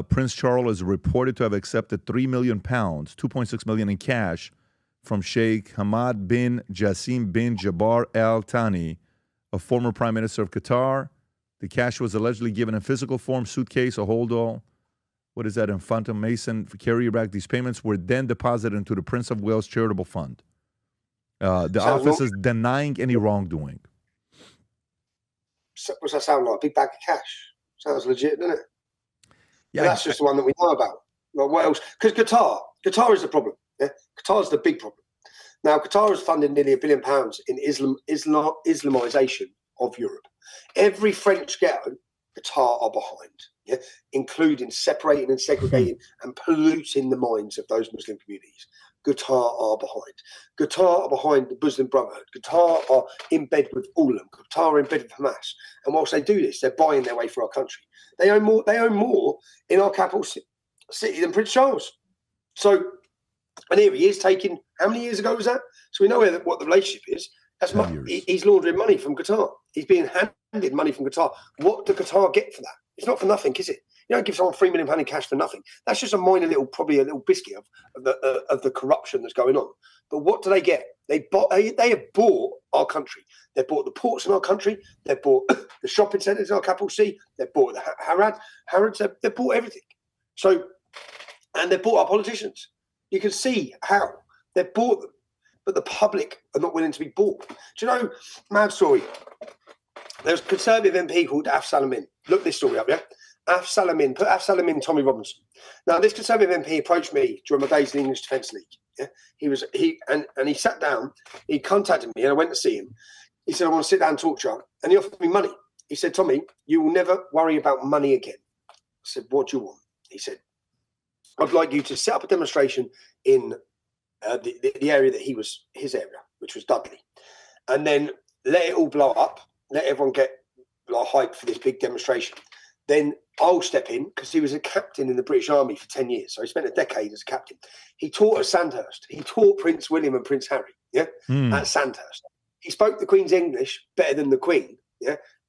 Prince Charles is reported to have accepted £3 million, $2.6 million in cash from Sheikh Hamad bin Jassim bin Jabbar Al Thani, a former prime minister of Qatar. The cash was allegedly given in physical form, suitcase, a hold-all. What is that, Infanta Mason carrier bag? These payments were then deposited into the Prince of Wales Charitable Fund. The office is denying any wrongdoing. What's that sound like? A big bag of cash. Sounds legit, doesn't it? Yeah, but that's just the one that we know about. Like, what else? Because Qatar is the problem. Yeah, Qatar is the big problem. Now, Qatar has funded nearly £1 billion in Islamization of Europe. Every French ghetto, Qatar are behind. Yeah, including separating and segregating and polluting the minds of those Muslim communities. Qatar are behind. Qatar are behind the Muslim Brotherhood. Qatar are in bed with all of them. Qatar are in bed with Hamas. And whilst they do this, they're buying their way for our country. They own more in our capital city than Prince Charles. So, and here he is taking, how many years ago was that? So we know what the relationship is. That's he's laundering money from Qatar. He's being handed money from Qatar. What do Qatar get for that? It's not for nothing, is it? You don't give someone £3 million in cash for nothing. That's just a minor little, probably a little biscuit of the corruption that's going on. But what do they get? They have bought our country. They bought the ports in our country. They bought the shopping centres in our capital city. They bought the Harrods. They bought everything. So, and they bought our politicians. You can see how they bought them, but the public are not willing to be bought. Do you know, mad story? There was a Conservative MP called Af Salamin. Look this story up, yeah? Af Salamin, put Af Salamin, Tommy Robinson. Now, this Conservative MP approached me during my days in the English Defence League. Yeah, he sat down. He contacted me, and I went to see him. He said, "I want to sit down and talk to you," and he offered me money. He said, "Tommy, you will never worry about money again." I said, "What do you want?" He said, "I'd like you to set up a demonstration in the area that his area, which was Dudley, and then let it all blow up. Let everyone get like hype for this big demonstration. Then I'll step in," because he was a captain in the British Army for 10 years. So he spent a decade as a captain. He taught at Sandhurst. He taught Prince William and Prince Harry, at Sandhurst. He spoke the Queen's English better than the Queen,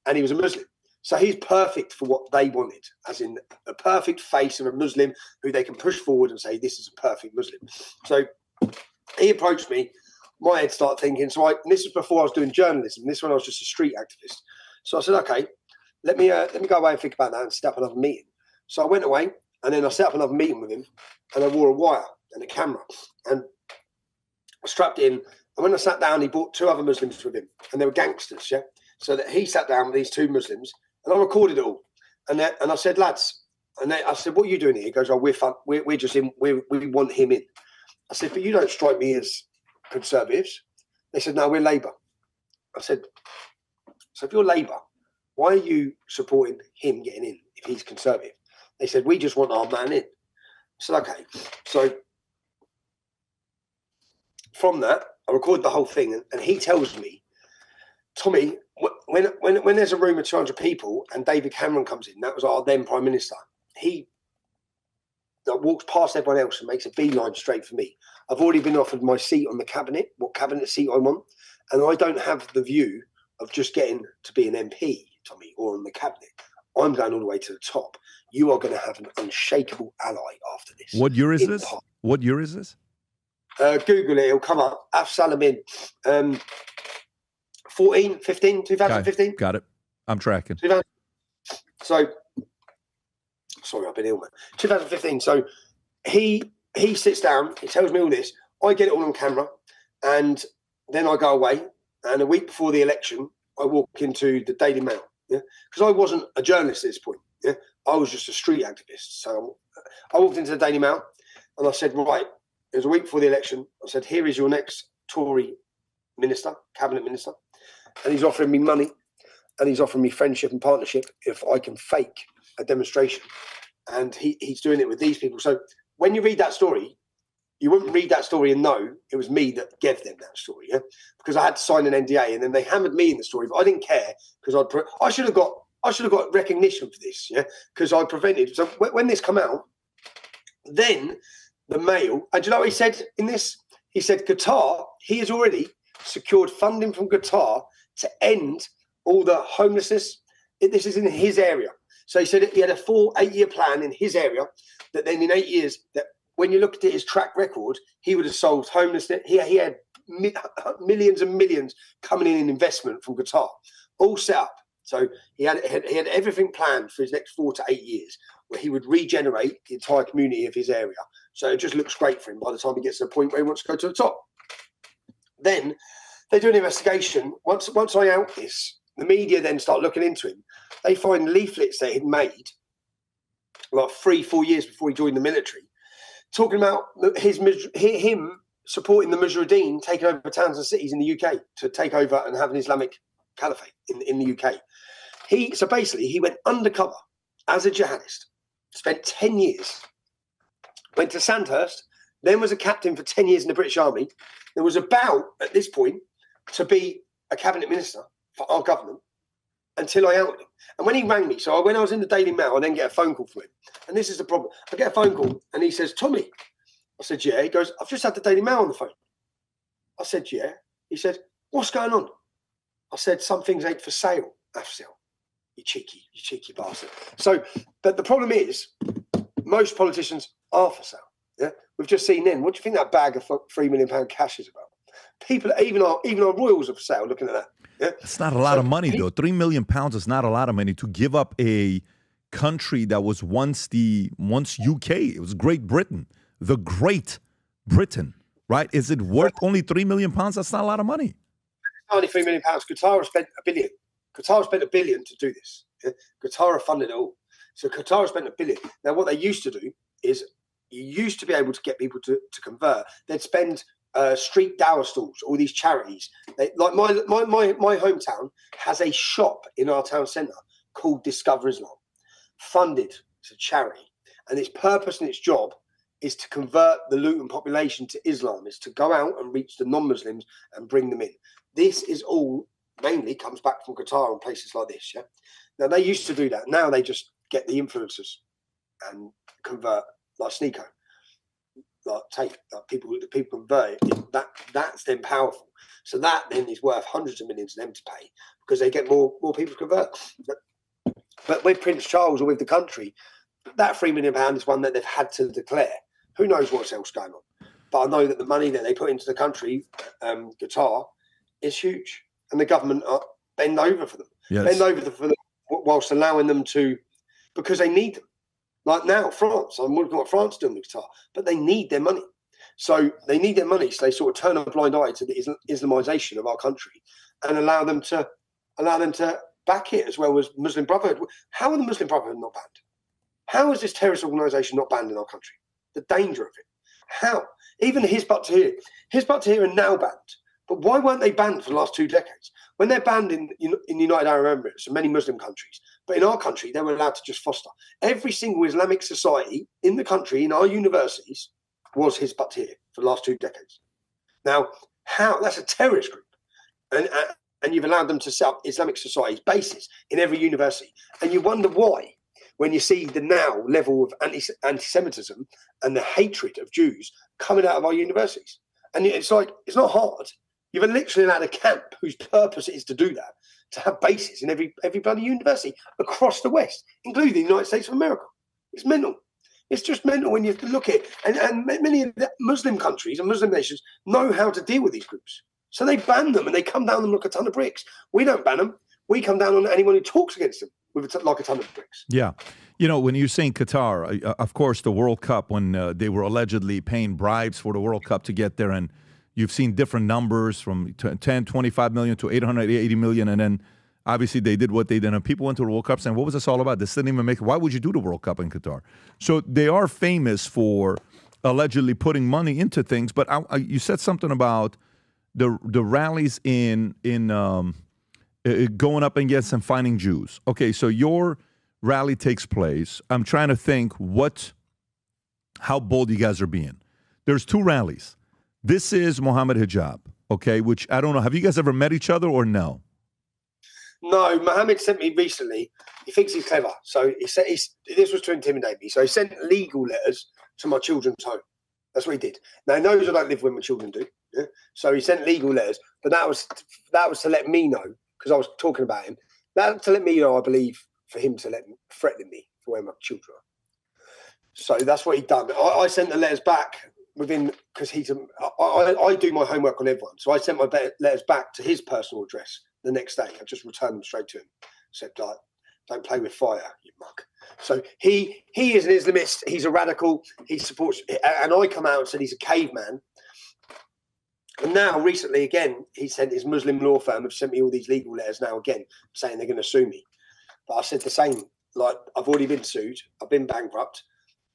and he was a Muslim. So he's perfect for what they wanted, as in a perfect face of a Muslim who they can push forward and say, this is a perfect Muslim. So he approached me. My head started thinking. And this was before I was doing journalism. This one I was just a street activist. So I said, okay, let me go away and think about that and set up another meeting. So I went away, and then I set up another meeting with him, and I wore a wire and a camera, and I strapped in. And when I sat down, he brought 2 other Muslims with him, and they were gangsters, yeah. So that he sat down with these 2 Muslims, and I recorded it all. And I said, lads, and I said, what are you doing here? He goes, oh, we're fun. We're just in. We want him in. I said, but you don't strike me as Conservatives. They said, no, we're Labour. I said, so if you're Labour, why are you supporting him getting in if he's Conservative? They said, we just want our man in. I said, okay. So from that, I recorded the whole thing, and he tells me, Tommy, when there's a room of 200 people and David Cameron comes in, that was our then Prime Minister, he walks past everyone else and makes a beeline straight for me. I've already been offered my seat on the cabinet, what cabinet seat I want, and I don't have the view of just getting to be an MP, Tommy, or on the cabinet. I'm going all the way to the top. You are going to have an unshakable ally after this. What year is this? What year is this? Google it, it'll come up. Af-Salamin, 2015. Got it. I'm tracking. So, sorry, I've been ill, man. 2015. So he sits down, he tells me all this. I get it all on camera, and then I go away. And a week before the election, I walk into the Daily Mail. Yeah, because I wasn't a journalist at this point. Yeah, I was just a street activist. So I walked into the Daily Mail, and I said, right, it was a week before the election. I said, here is your next Tory minister, cabinet minister, and he's offering me money, and he's offering me friendship and partnership if I can fake a demonstration. And he's doing it with these people. So when you read that story, you wouldn't read that story and know it was me that gave them that story, yeah? Because I had to sign an NDA, and then they hammered me in the story, but I didn't care because I should have got recognition for this, yeah? Because I prevented. So when this come out, then the Mail, and do you know what he said in this? He said Qatar, he has already secured funding from Qatar to end all the homelessness. This is in his area. So he said he had a full 8-year plan in his area that then in 8 years, that when you looked at his track record, he would have solved homelessness. He had millions and millions coming in investment from Qatar, all set up. So he had everything planned for his next 4 to 8 years, where he would regenerate the entire community of his area. So it just looks great for him by the time he gets to the point where he wants to go to the top. Then they do an investigation. Once I out this, the media then start looking into him. They find leaflets that he'd made like 3-4 years before he joined the military, talking about him supporting the Mujahideen taking over towns and cities in the UK to take over and have an Islamic caliphate in the UK. So basically, he went undercover as a jihadist, spent 10 years, went to Sandhurst, then was a captain for 10 years in the British Army, and was about, at this point, to be a cabinet minister for our government until I outed him. And when he rang me, so when I was in the Daily Mail, I then get a phone call from him. And this is the problem. I get a phone call, and he says, Tommy. I said, yeah. He goes, I've just had the Daily Mail on the phone. I said, yeah. He said, what's going on? I said, some things ain't for sale, Afsil. You cheeky bastard. So, but the problem is, most politicians are for sale. Yeah, we've just seen then. What do you think that bag of £3 million cash is about? People, even our royals are for sale. Looking at that. Yeah? It's not a lot of money, though. £3 million is not a lot of money to give up a country that was once UK. It was Great Britain, the Great Britain, right? Is it worth only £3 million? That's not a lot of money. Only £3 million. Qatar has spent $1 billion. Qatar has spent $1 billion to do this. Yeah? Qatar have funded it all. So Qatar has spent $1 billion. Now, what they used to do is you used to be able to get people to convert. They'd spend street dawah stalls, all these charities. Like my hometown has a shop in our town centre called Discover Islam, funded. It's a charity, and its purpose and its job is to convert the Luton population to Islam. It's to go out and reach the non-Muslims and bring them in. This is all mainly comes back from Qatar and places like this. Yeah. Now they used to do that. Now they just get the influencers and convert, like Sneeko, like tape, like people convert it. That's then powerful. So that then is worth hundreds of millions to them to pay because they get more people to convert. But with Prince Charles or with the country, that £3 million is one that they've had to declare. Who knows what's else going on? But I know that the money that they put into the country, Qatar, is huge, and the government bend over for them. Yes. Bend over for them whilst allowing them to, because they need them. Like now, France. I'm looking at what France doing with Qatar, but they need their money. So they need their money, so they sort of turn a blind eye to the Islamization of our country and allow them to back it as well as Muslim Brotherhood. How are the Muslim Brotherhood not banned? How is this terrorist organisation not banned in our country? The danger of it. How? Even Hizb ut-Tahrir are now banned. But why weren't they banned for the last 2 decades? when they're banned in the United Arab Emirates and many Muslim countries, but in our country, they were allowed to just foster. Every single Islamic society in the country, in our universities, was Hizb ut-Tahrir for the last 2 decades. Now, how? That's a terrorist group. And you've allowed them to set up Islamic societies, bases in every university. And you wonder why, when you see the now level of anti-Semitism and the hatred of Jews coming out of our universities. And it's like, it's not hard. You've literally allowed a camp whose purpose it is to do that, to have bases in every bloody university across the West, including the United States of America. It's mental. It's just mental when you look at it. And many of the Muslim countries and Muslim nations know how to deal with these groups. So they ban them and they come down on them like a ton of bricks. We don't ban them. We come down on anyone who talks against them with like a ton of bricks. Yeah. You know, when you're saying Qatar, of course, the World Cup, when they were allegedly paying bribes for the World Cup to get there, and you've seen different numbers from 10, 25 million to 880 million, and then obviously they did what they did, and people went to the World Cup saying, what was this all about? This didn't even make it. Why would you do the World Cup in Qatar? So they are famous for allegedly putting money into things, but you said something about the rallies in going up against and finding Jews. Okay, so your rally takes place. I'm trying to think how bold you guys are being. There's 2 rallies. This is Mohammed Hijab, okay, which I don't know. Have you guys ever met each other or no? No, Mohammed sent me recently. He thinks he's clever. So he said this was to intimidate me. So he sent legal letters to my children's home. That's what he did. Now, he knows I don't live where my children do. Yeah? So he sent legal letters, but that was to let me know, because I was talking about him. That to let me know, I believe, for him to threaten me for where my children are. So that's what he done. I sent the letters back within, because I do my homework on everyone. So I sent my letters back to his personal address the next day. I just returned them straight to him. Said, don't play with fire, you muck. So he is an Islamist. He's a radical. He supports, and I come out and said he's a caveman. And now, recently, again, he sent his Muslim law firm have sent me all these legal letters now again, saying they're going to sue me. But I said the same. Like, I've already been sued. I've been bankrupt.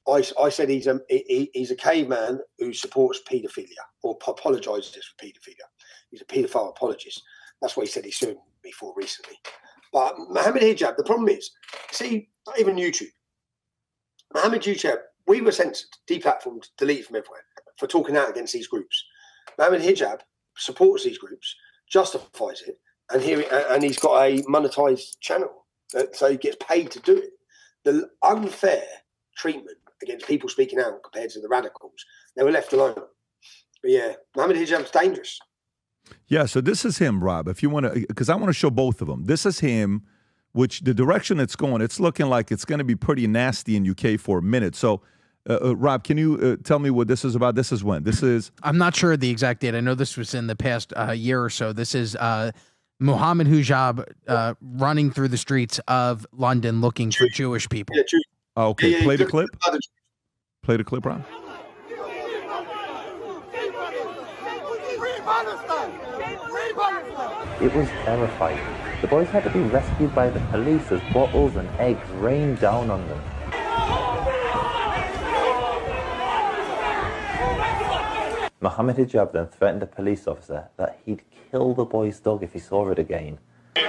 I said he's a caveman who supports paedophilia or apologises for paedophilia. He's a paedophile apologist. That's what he said he sued me for recently. But Mohammed Hijab, the problem is, see, not even YouTube. Mohammed Hijab, we were censored, deplatformed, deleted from everywhere for talking out against these groups. Mohammed Hijab supports these groups, justifies it, and he's got a monetized channel, so he gets paid to do it. The unfair treatment against people speaking out compared to the radicals, they were left alone. But yeah, Mohammed Hijab's dangerous. Yeah, so this is him, Rob, if you want to, because I want to show both of them. This is him, which the direction it's going, it's looking like it's going to be pretty nasty in UK for a minute. So, Rob, can you tell me what this is about? This is when? This is... I'm not sure the exact date. I know this was in the past year or so. This is Mohammed Hijab running through the streets of London looking for Jewish people. Yeah, okay, yeah, play the clip. Play the clip, Rob. It was terrifying. The boys had to be rescued by the police as bottles and eggs rained down on them. Mohammed Hijab then threatened a police officer that he'd kill the boy's dog if he saw it again.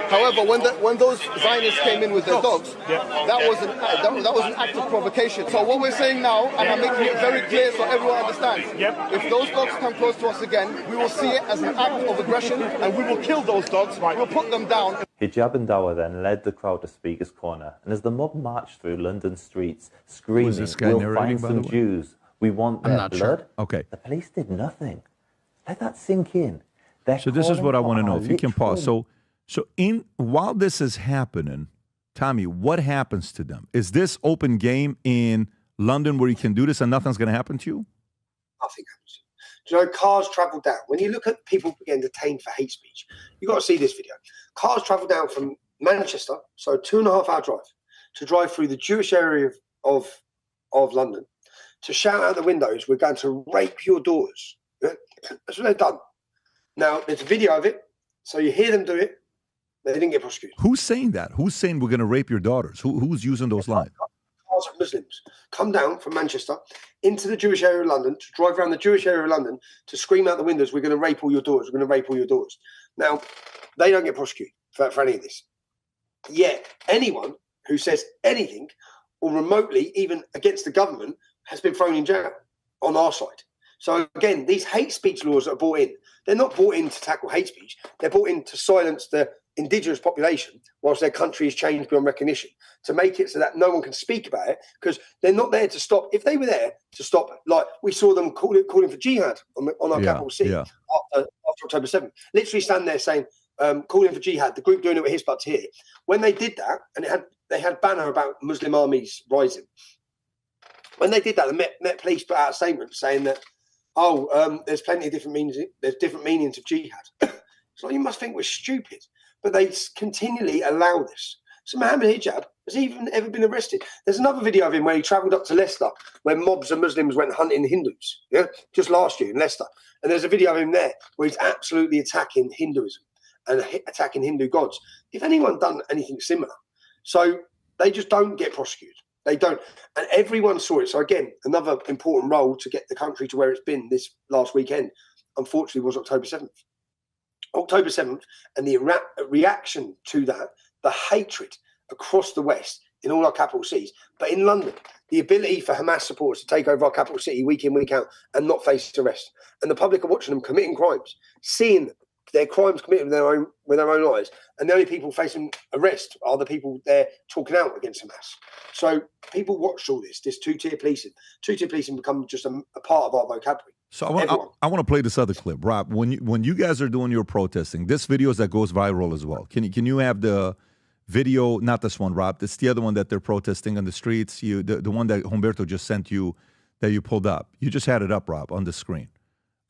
However, when those Zionists came in with their dogs, that was an act of provocation. So what we're saying now, and I'm making it very clear so everyone understands, if those dogs come close to us again, we will see it as an act of aggression, and we will kill those dogs. We'll put them down. Hijab and Dawa then led the crowd to Speaker's Corner, and as the mob marched through London streets, screaming, "We'll find some Jews. We want their blood." Sure. Okay. The police did nothing. Let that sink in. So this is what I want to know. If you can pause. So while this is happening, Tommy, what happens to them? Is this open game in London where you can do this and nothing's going to happen to you? Nothing happens. Do you know, cars travel down. When you look at people getting detained for hate speech, you've got to see this video. Cars travel down from Manchester, so a 2.5-hour drive, to drive through the Jewish area of London, to shout out the windows, "We're going to rape your daughters." That's what they've done. Now, there's a video of it, so you hear them do it. They didn't get prosecuted. Who's saying that? Who's saying we're going to rape your daughters? Who's using those lines? Cars of Muslims come down from Manchester into the Jewish area of London, to drive around the Jewish area of London, to scream out the windows, "We're going to rape all your daughters. We're going to rape all your daughters." Now, They don't get prosecuted for any of this. Yet anyone who says anything or remotely even against the government has been thrown in jail on our side. So again, these hate speech laws that are brought in, they're not brought in to tackle hate speech. They're brought in to silence the indigenous population whilst their country is changed beyond recognition, to make it so that no one can speak about it, because they're not there to stop. If they were there to stop, like we saw them calling for jihad on our capital city after October 7th, literally stand there saying, calling for jihad, the group doing it with his butts here. When they did that, and they had banner about Muslim armies rising. When they did that, the Met Police put out a statement saying that, there's plenty of different meanings. There's different meanings of jihad. So you must think we're stupid, but they continually allow this. So Mohammed Hijab has even ever been arrested. There's another video of him where he travelled up to Leicester, where mobs of Muslims went hunting Hindus. Yeah, just last year in Leicester, and there's a video of him there where he's absolutely attacking Hinduism and attacking Hindu gods. If anyone done anything similar, so they just don't get prosecuted. They don't. And everyone saw it. So again, another important role to get the country to where it's been this last weekend, unfortunately, was October 7th. October 7th and the reaction to that, the hatred across the West in all our capital cities. But in London, the ability for Hamas supporters to take over our capital city week in, week out and not face arrest. And the public are watching them committing crimes, seeing their crimes committed with their own eyes. And the only people facing arrest are the people there talking out against Hamas. So people watched all this two-tier policing. Two-tier policing become just a part of our vocabulary. So I want to play this other clip, Rob. When you guys are doing your protesting, this video that goes viral as well. Can you have the video? Not this one, Rob. It's the other one that they're protesting on the streets. The one that Humberto just sent you that you pulled up. You just had it up, Rob, on the screen.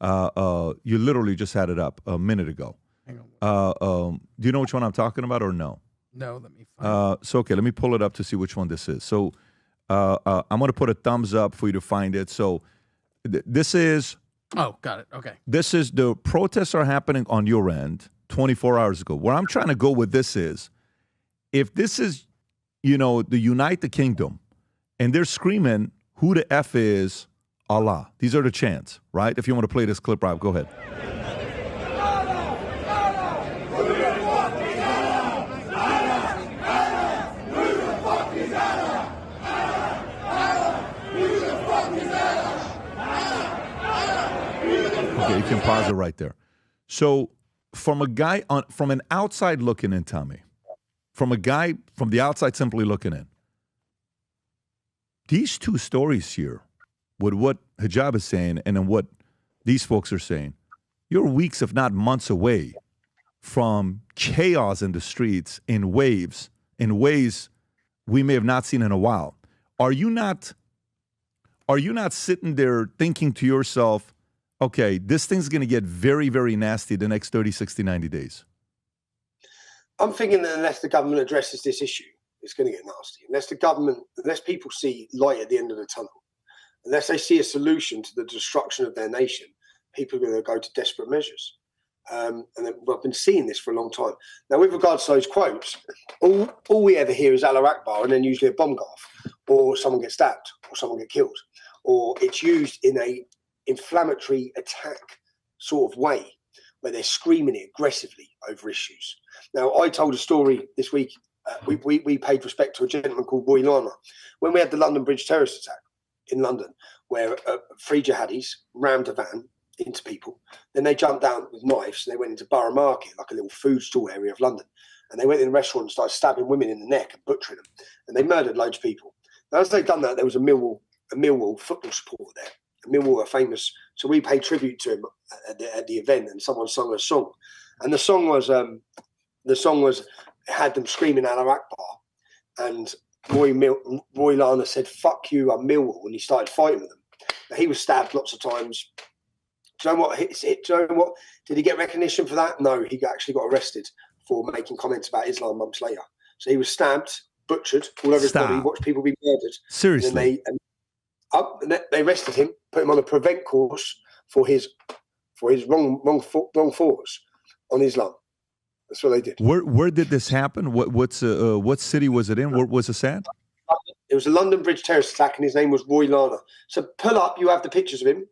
You literally just had it up a minute ago. Hang on. Do you know which one I'm talking about or no? No, let me find it. So okay, let me pull it up to see which one this is. So I'm going to put a thumbs up for you to find it. So this is... Oh, got it. Okay. This is the protests are happening on your end 24 hours ago. Where I'm trying to go with this is, if this is, the Unite the Kingdom, and they're screaming, who the F is Allah? These are the chants, right? If you want to play this clip, Rob, go ahead. Okay, you can pause it right there. So from an outside looking in, Tommy, from the outside simply looking in, these two stories here, with what Hijab is saying and then what these folks are saying, you're weeks, if not months away from chaos in the streets in ways we may have not seen in a while. Are you not sitting there thinking to yourself, okay, this thing's going to get very, very nasty the next 30, 60, 90 days? I'm thinking that unless the government addresses this issue, it's going to get nasty. Unless people see light at the end of the tunnel, unless they see a solution to the destruction of their nation, people are going to go to desperate measures. And I've been seeing this for a long time. Now, with regards to those quotes, all we ever hear is Allah Akbar, and then usually a bomb go off, or someone gets stabbed, or someone gets killed, or it's used in a inflammatory attack sort of way where they're screaming it aggressively over issues. Now, I told a story this week. We paid respect to a gentleman called Roy Lana when we had the London Bridge terrorist attack in London, where 3 jihadis rammed a van into people. Then they jumped down with knives and they went into Borough Market, like a little food stall area of London. And they went in a restaurant and started stabbing women in the neck and butchering them. And they murdered loads of people. Now, as they'd done that, there was a Millwall football supporter there. Millwall are famous, so we paid tribute to him at the event, and someone sung a song, and the song had them screaming Allah Akbar, and Roy Lana said, "Fuck you, I'm Millwall," and he started fighting with them. Now, he was stabbed lots of times. Do you know what? Do you know what? Did he get recognition for that? No, he actually got arrested for making comments about Islam months later. So he was stabbed, butchered all over his body. He watched people be murdered. Seriously. And they arrested him, put him on a prevent course for his wrong thoughts on Islam. That's what they did. Where did this happen? What city was it in? Where was this at? It was a London Bridge terrorist attack, and his name was Roy Lana. So pull up, you have the pictures of him.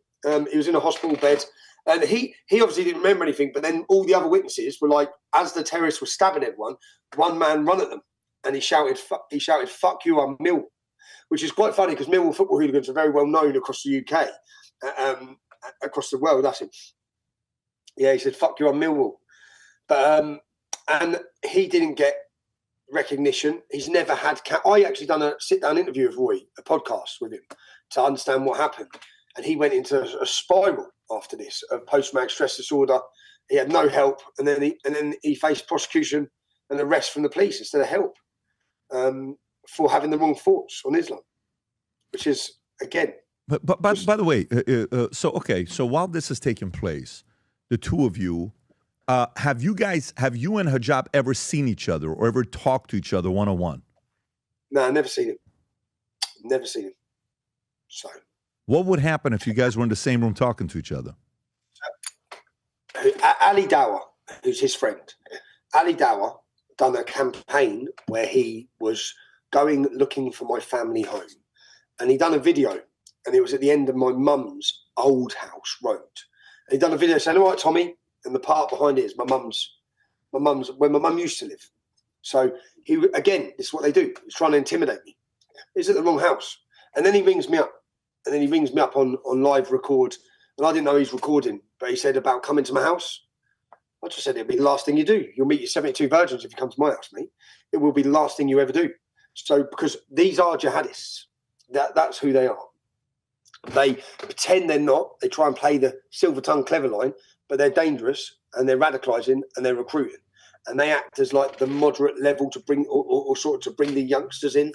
He was in a hospital bed, And he obviously didn't remember anything, but then all the other witnesses were like, as the terrorists were stabbing everyone, one man ran at them and he shouted, fuck you, I'm Millwall, which is quite funny because Millwall football hooligans are very well known across the UK, across the world. That's him. Yeah, he said, fuck you, I'm Millwall. But, and he didn't get recognition. He's never had, I actually done a sit-down interview with Roy, a podcast with him to understand what happened. And he went into a spiral after this of post-traumatic stress disorder. He had no help, and then he faced prosecution and arrest from the police instead of help for having the wrong thoughts on Islam, which is again. But by the way, so while this is taking place, the two of you, have you and Hijab ever seen each other or ever talked to each other one-on-one? No, I've never seen him. Never seen him. So. What would happen if you guys were in the same room talking to each other? Ali Dawah, who's his friend, Ali Dawah done a campaign where he was going looking for my family home. And he done a video, and it was at the end of my mum's old house road. And he done a video saying, all right, Tommy, and the part behind it is my mum's where my mum used to live. So he, again, this is what they do. He's trying to intimidate me. He's at the wrong house. And then he rings me up. And then he rings me up on live record. And I didn't know he's recording, but he said about coming to my house. I just said, it'll be the last thing you do. You'll meet your 72 virgins if you come to my house, mate. It will be the last thing you ever do. So, because these are jihadists. That's who they are. They pretend they're not. They try and play the silver tongue clever line, but they're dangerous and they're radicalising and they're recruiting. And they act as like the moderate level to bring, or sort of to bring the youngsters in.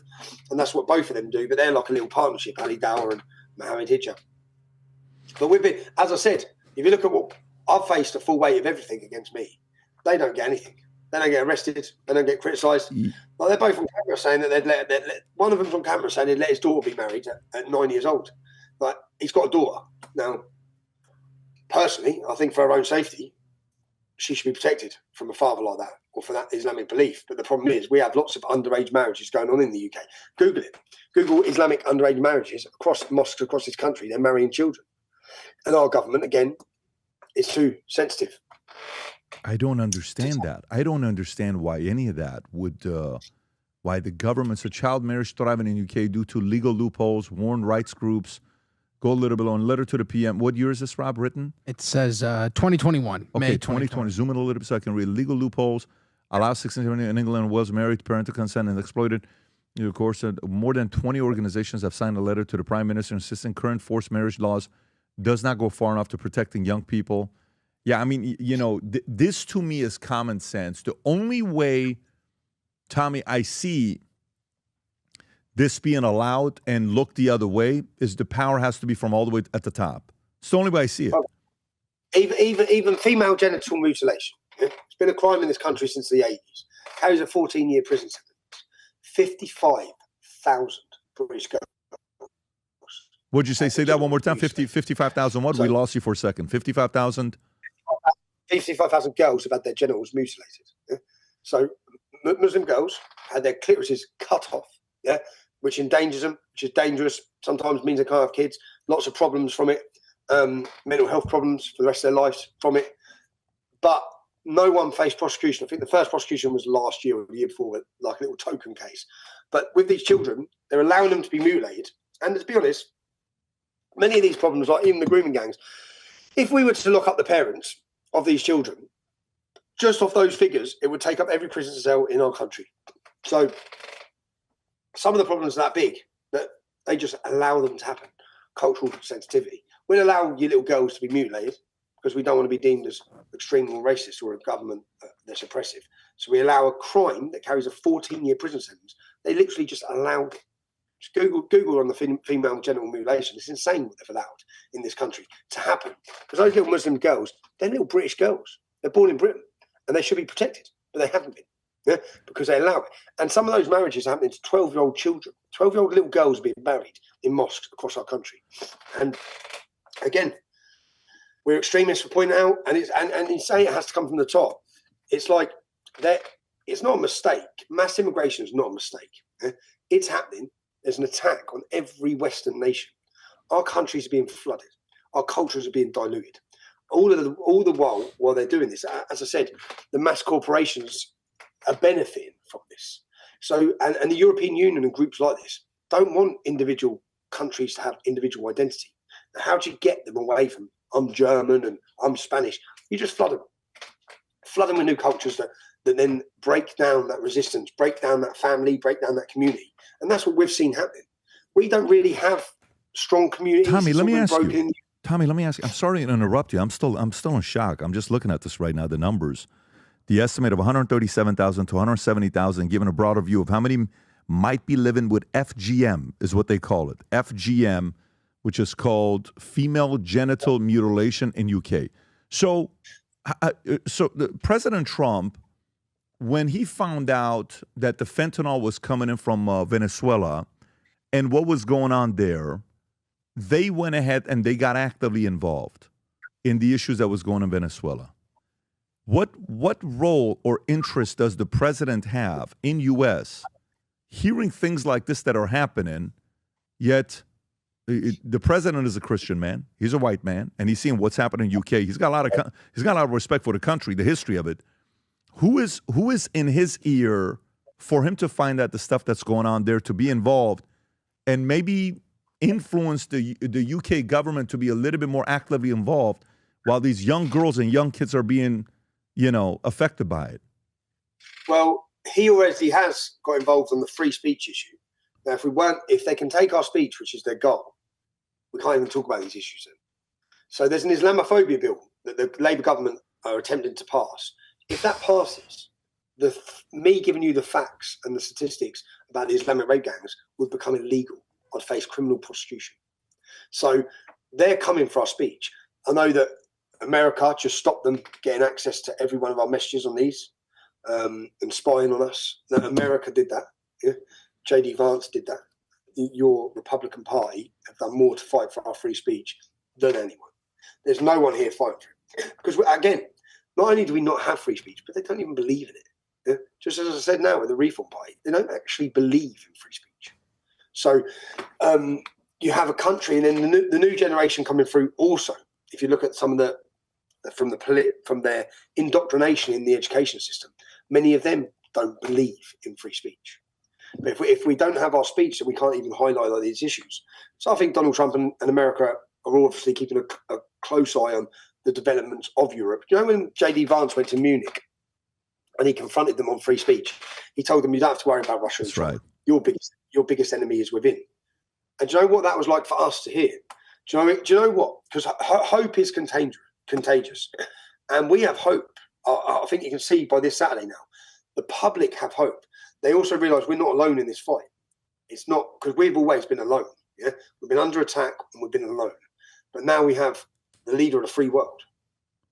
And that's what both of them do. But they're like a little partnership, Ali Dawah and Mohammed Hijab. But we've been, as I said, if you look at what I've faced, the full weight of everything against me, they don't get anything. They don't get arrested. They don't get criticised. Like they're both on camera saying that they'd let one of them's on camera saying they'd let his daughter be married at 9 years old. Like he's got a daughter. Now, personally, I think for her own safety, she should be protected from a father like that or for that Islamic belief. But the problem is we have lots of underage marriages going on in the UK. Google it. Google Islamic underage marriages across mosques across this country. They're marrying children. And our government, again, is too sensitive. I don't understand that. I don't understand why any of that would, why the government's a child marriage thriving in the UK due to legal loopholes, warn rights groups. Go a little bit on letter to the PM. What year is this, Rob, written? It says 2021. Okay, May 2020. Zoom in a little bit so I can read. Legal loopholes allow 16 in England and Wales married to parental consent and exploited. Of course, more than 20 organizations have signed a letter to the Prime Minister insisting current forced marriage laws does not go far enough to protecting young people. Yeah, I mean, you know, this to me is common sense. The only way, Tommy, I see this being allowed and look the other way is the power has to be from all the way at the top. It's the only way I see it. Even female genital mutilation. Yeah? It's been a crime in this country since the 80s. Carries a 14-year prison sentence. 55,000 British girls. What'd you say? Say that one more time. 55,000 what? We lost you for a second. 55,000? 55,000 girls have had their genitals mutilated. Yeah? So Muslim girls had their clitorises cut off, yeah, which endangers them, which is dangerous, sometimes means they can't have kids, lots of problems from it, mental health problems for the rest of their lives from it. But no one faced prosecution. I think the first prosecution was last year or the year before, like a little token case. But with these children, they're allowing them to be mutilated. And to be honest, many of these problems, like even the grooming gangs, if we were to lock up the parents of these children, just off those figures, it would take up every prison cell in our country. So some of the problems are that big that they just allow them to happen. Cultural sensitivity. We'll allow your little girls to be mutilated because we don't want to be deemed as extreme or racist or a government that's oppressive. So we allow a crime that carries a 14-year prison sentence. They literally just allowed it. Just Google on the female genital mutilation. It's insane what they've allowed in this country to happen. Because those little Muslim girls, they're little British girls. They're born in Britain and they should be protected, but they haven't been, yeah, because they allow it. And some of those marriages are happening to 12-year-old children. 12-year-old little girls being married in mosques across our country. And again, we're extremists for pointing out, and you say it has to come from the top. It's like that. It's not a mistake. Mass immigration is not a mistake. Yeah? It's happening. There's an attack on every Western nation. Our countries are being flooded. Our cultures are being diluted. all the while they're doing this, as I said, the mass corporations are benefiting from this. So, and the European Union and groups like this don't want individual countries to have individual identity. Now, how do you get them away from, I'm German and I'm Spanish? You just flood them with new cultures that then break down that resistance, break down that family, break down that community. And that's what we've seen happening. We don't really have strong communities. Tommy, let me ask you. I'm sorry to interrupt you. I'm still in shock. I'm just looking at this right now, the numbers. The estimate of 137,000 to 170,000, given a broader view of how many might be living with FGM, is what they call it. FGM, which is called female genital mutilation in UK. So President Trump, when he found out that the fentanyl was coming in from Venezuela and what was going on there, they went ahead and they got actively involved in the issues that was going on in Venezuela. What role or interest does the president have in U.S. hearing things like this that are happening, yet the president is a Christian man, he's a white man, and he's seeing what's happening in UK. He's got a lot of respect for the country, the history of it. Who is in his ear for him to find out the stuff that's going on there, to be involved and maybe influence the UK government to be a little bit more actively involved while these young girls and young kids are being, affected by it? Well, he already has got involved on the free speech issue. Now, if they can take our speech, which is their goal, we can't even talk about these issues then. So there's an Islamophobia bill that the Labour government are attempting to pass. If that passes, me giving you the facts and the statistics about the Islamic rape gangs would become illegal. I'd face criminal prosecution. So they're coming for our speech. I know that America just stopped them getting access to every one of our messages on these and spying on us. Now, America did that. Yeah? J.D. Vance did that. Your Republican Party have done more to fight for our free speech than anyone. There's no one here fighting for it. Because, again, not only do we not have free speech, but they don't even believe in it. Yeah? Just as I said now with the Reform Party, they don't actually believe in free speech. So you have a country, and then the new generation coming through also. If you look at some of from their indoctrination in the education system, many of them don't believe in free speech. But if we don't have our speech, then we can't even highlight all these issues. So I think Donald Trump and America are obviously keeping a close eye on the developments of Europe. You know, when J.D. Vance went to Munich and he confronted them on free speech, he told them, you don't have to worry about Russia and China. Right. Your biggest enemy is within. And do you know what that was like for us to hear? Do you know what? Because hope is contagious. And we have hope. I think you can see by this Saturday now, the public have hope. They also realise we're not alone in this fight. It's not, because we've always been alone. Yeah, we've been under attack and we've been alone. But now we have the leader of the free world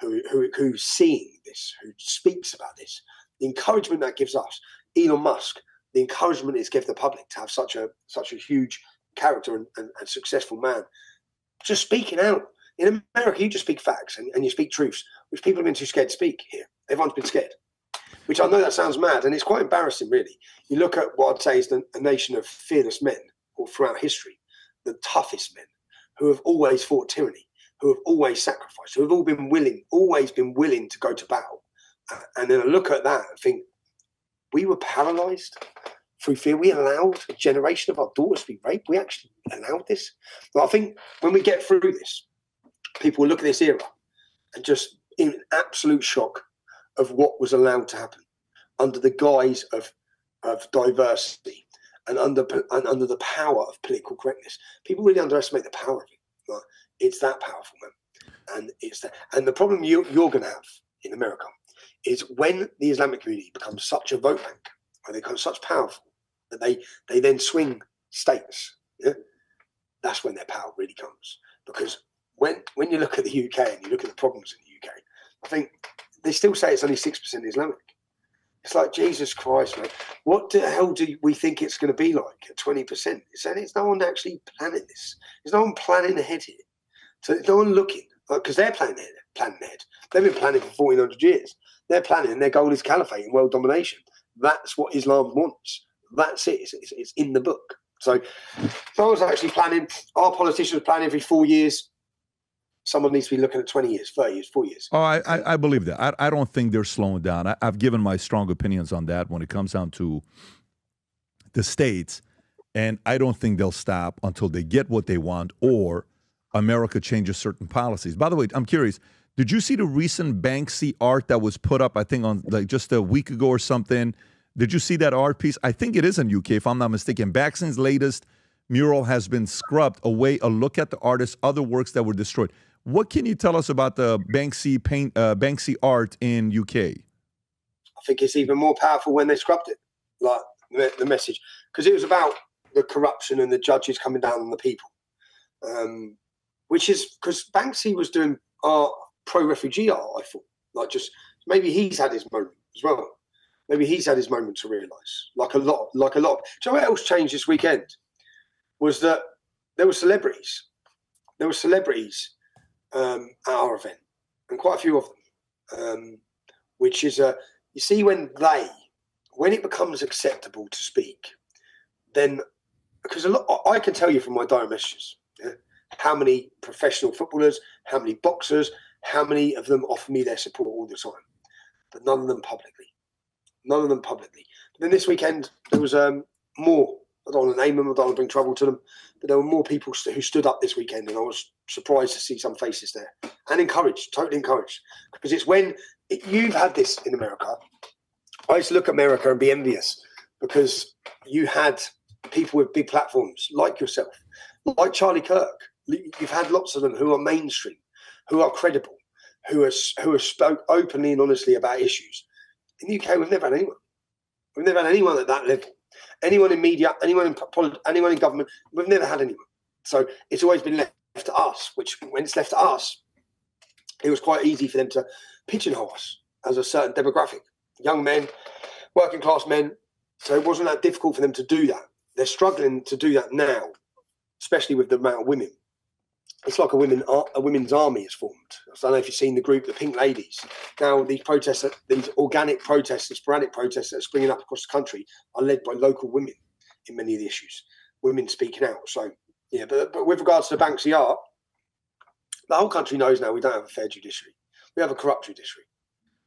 who's seeing this, who speaks about this. The encouragement that gives us, Elon Musk, the encouragement it's given the public to have such a huge character and successful man just speaking out. In America, you just speak facts and you speak truths, which people have been too scared to speak here. Everyone's been scared, which I know that sounds mad, and it's quite embarrassing, really. You look at what I'd say is a nation of fearless men, or throughout history, the toughest men, who have always fought tyranny, who have always sacrificed, who have always been willing to go to battle. And then I look at that and think, we were paralysed through fear. We allowed a generation of our daughters to be raped. We actually allowed this. But I think when we get through this, people will look at this era and just in absolute shock of what was allowed to happen under the guise of diversity and under the power of political correctness. People really underestimate the power of it. Right? It's that powerful, man. And the problem you're going to have in America is when the Islamic community becomes such a vote bank, or they become such powerful that they then swing states. Yeah? That's when their power really comes. Because when you look at the UK and you look at the problems in the UK, I think they still say it's only 6% Islamic. It's like, Jesus Christ, man. What the hell do we think it's going to be like at 20%? It's no one actually planning this. There's no one planning ahead here. So there's no one looking, because they're planning ahead. They've been planning for 1,400 years. They're planning, their goal is caliphate and world domination. That's what Islam wants. That's it. It's in the book. So I was actually planning, our politicians plan every 4 years. someone needs to be looking at 20 years, 30 years, 4 years. Oh, I believe that. I don't think they're slowing down. I've given my strong opinions on that when it comes down to the states, and I don't think they'll stop until they get what they want or America changes certain policies. By the way, I'm curious, did you see the recent Banksy art that was put up, I think, on like just a week ago or something? Did you see that art piece? I think it is in UK, if I'm not mistaken. Banksy's latest mural has been scrubbed away. A look at the artist's other works that were destroyed. What can you tell us about the Banksy art in UK? I think it's even more powerful when they scrubbed it, like the message, because it was about the corruption and the judges coming down on the people, which is because Banksy was doing art, pro-refugee art, I thought. Like, just maybe he's had his moment as well. Maybe he's had his moment to realise. Like a lot. Do you know what else changed this weekend? Was that there were celebrities. There were celebrities at our event, and quite a few of them. Which is you see, when it becomes acceptable to speak, then because I can tell you from my direct messages, how many professional footballers, how many boxers, how many of them offer me their support all the time, but none of them publicly. But then this weekend, there was more. I don't want to name them, I don't want to bring trouble to them, but there were more people who stood up this weekend, and I was surprised to see some faces there. And encouraged, totally encouraged. Because it's when you've had this in America. I used to look at America and be envious because you had people with big platforms like yourself, like Charlie Kirk. You've had lots of them who are mainstream, who are credible, who have spoke openly and honestly about issues. In the UK, we've never had anyone. We've never had anyone at that level. Anyone in media, anyone in government, we've never had anyone. So it's always been left to us, which when it's left to us, it was quite easy for them to pigeonhole us as a certain demographic. Young men, working class men. So it wasn't that difficult for them to do that. They're struggling to do that now, especially with the amount of women. It's like a women's army is formed. I don't know if you've seen the group, the Pink Ladies. Now, these protests, these organic protests and sporadic protests that are springing up across the country are led by local women in many of the issues. Women speaking out. So, yeah, but with regards to Banksy art, the whole country knows now we don't have a fair judiciary. We have a corrupt judiciary.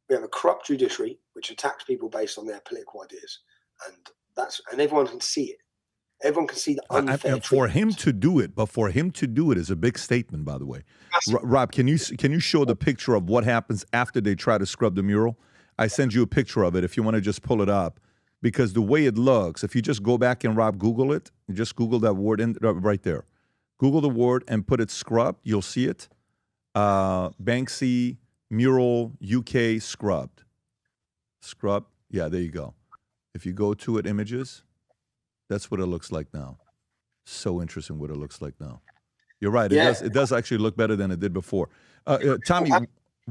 We have a corrupt judiciary which attacks people based on their political ideas. And everyone can see it. Everyone can see the unfair and for him to do it, but for him to do it is a big statement, by the way. Rob, can you show the picture of what happens after they try to scrub the mural? I send you a picture of it if you want to just pull it up, because the way it looks, if you just go back and, Rob, Google it, just Google that word right there. Google the word and put it scrubbed, you'll see it. Banksy mural UK scrubbed. Scrubbed, yeah, there you go. If you go to it, images, that's what it looks like now. So interesting what it looks like now. You're right. It does actually look better than it did before. Tommy,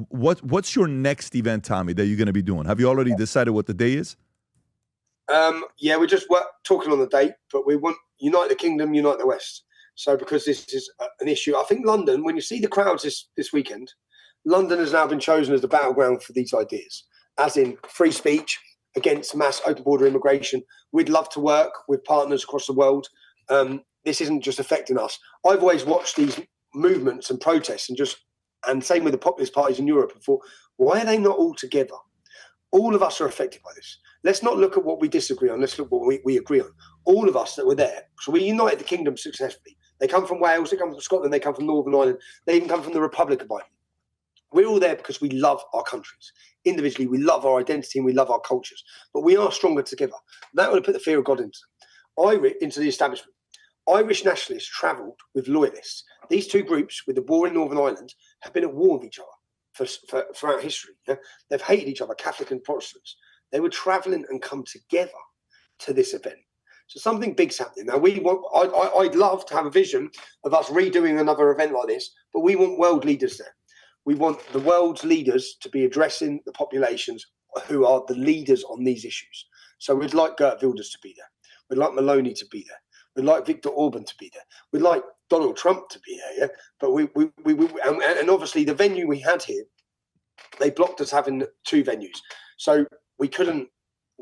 what's your next event, Tommy, that you're going to be doing? Have you already decided what the day is? Yeah, we're just talking on the date, but we want Unite the Kingdom, Unite the West. So because this is an issue, I think London, when you see the crowds this weekend, London has now been chosen as the battleground for these ideas, as in free speech, against mass open border immigration. We'd love to work with partners across the world. This isn't just affecting us. I've always watched these movements and protests and same with the populist parties in Europe and thought, why are they not all together? All of us are affected by this. Let's not look at what we disagree on. Let's look at what we agree on. All of us that were there. So we united the kingdom successfully. They come from Wales, they come from Scotland, they come from Northern Ireland, they even come from the Republic of Ireland. We're all there because we love our countries. Individually, we love our identity and we love our cultures. But we are stronger together. That would have put the fear of God into the establishment. Irish nationalists travelled with loyalists. These two groups, with the war in Northern Ireland, have been at war with each other throughout history. Yeah? They've hated each other, Catholic and Protestants. They were travelling and come together to this event. So something big's happening. Now, I'd love to have a vision of us redoing another event like this, but we want world leaders there. We want the world's leaders to be addressing the populations who are the leaders on these issues. So we'd like Geert Wilders to be there. We'd like Meloni to be there. We'd like Viktor Orban to be there. We'd like Donald Trump to be there. Yeah? But and obviously the venue we had here, they blocked us having two venues. So we couldn't,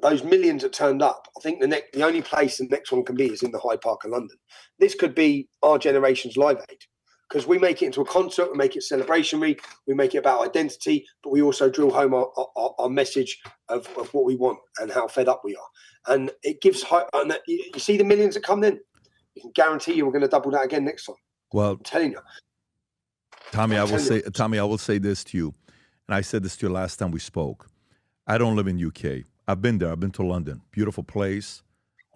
those millions that turned up, I think the only place the next one can be is in the Hyde Park of London. This could be our generation's Live Aid. because we make it into a concert, we make it celebrationary, we make it about identity, but we also drill home our message of what we want and how fed up we are. And it gives hope. And you see the millions that come in, you can guarantee you we're going to double that again next time. Well, I'm telling you. Tommy, I will say this to you, and I said this to you last time we spoke. I don't live in UK. I've been there. I've been to London. Beautiful place,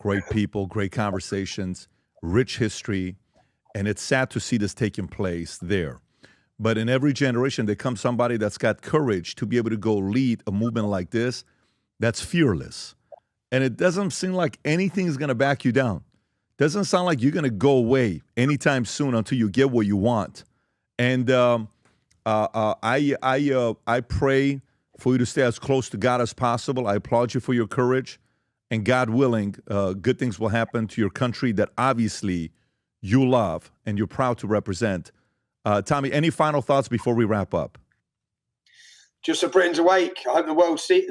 great people, great conversations, rich history. And it's sad to see this taking place there. But in every generation, there comes somebody that's got courage to be able to go lead a movement like this that's fearless. And it doesn't seem like anything is going to back you down. Doesn't sound like you're going to go away anytime soon until you get what you want. And I pray for you to stay as close to God as possible. I applaud you for your courage. And God willing, good things will happen to your country that obviously you love and you're proud to represent. Tommy, any final thoughts before we wrap up? Just so Britain's awake. I hope the world sees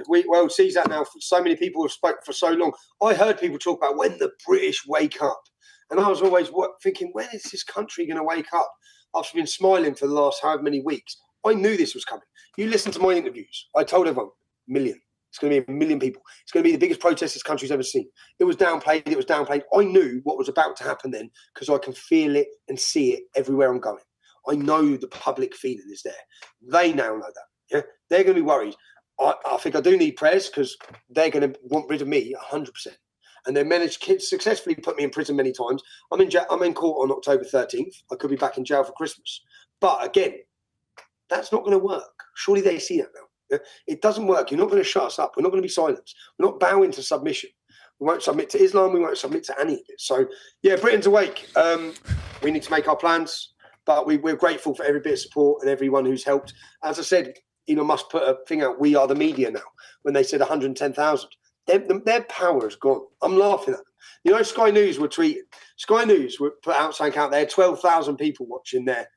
that now. So many people have spoken for so long. I heard people talk about when the British wake up. And I was always thinking, when is this country going to wake up? I've been smiling for the last however many weeks. I knew this was coming. You listen to my interviews. I told everyone, million. It's going to be 1 million people. It's going to be the biggest protest this country's ever seen. It was downplayed. I knew what was about to happen then because I can feel it and see it everywhere I'm going. I know the public feeling is there. They now know that. Yeah, they're going to be worried. I think I do need prayers because they're going to want rid of me 100%. And they managed to successfully put me in prison many times. I'm in court on October 13th. I could be back in jail for Christmas. But again, that's not going to work. Surely they see that now. Yeah? It doesn't work. You're not going to shut us up. We're not going to be silenced. We're not bowing to submission. We won't submit to Islam. We won't submit to any of it. So, yeah, Britain's awake. We need to make our plans. But we're grateful for every bit of support and everyone who's helped. As I said, Elon Musk put a thing out, we are the media now, when they said 110,000. Their power is gone. I'm laughing at them. You know, Sky News were tweeting. Sky News were put out something out there, 12,000 people watching their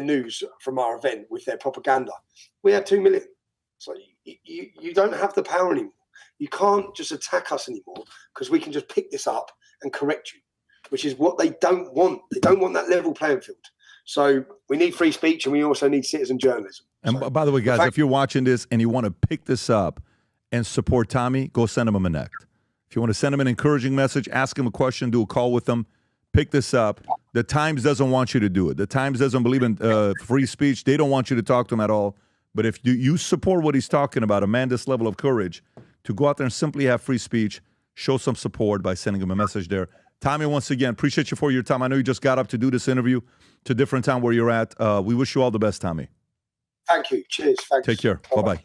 news from our event with their propaganda. We had 2 million. So you don't have the power anymore. You can't just attack us anymore because we can just pick this up and correct you, which is what they don't want. They don't want that level playing field. So we need free speech and we also need citizen journalism. And by the way, guys, if you're watching this and you want to pick this up and support Tommy, go send him a Connect. If you want to send him an encouraging message, ask him a question, do a call with him, pick this up. The Times doesn't want you to do it. The Times doesn't believe in free speech. They don't want you to talk to him at all. But if you support what he's talking about, a man this level of courage, to go out there and simply have free speech, show some support by sending him a message there. Tommy, once again, appreciate you for your time. I know you just got up to do this interview to a different time where you're at. We wish you all the best, Tommy. Thank you. Cheers. Thanks. Take care. Bye-bye.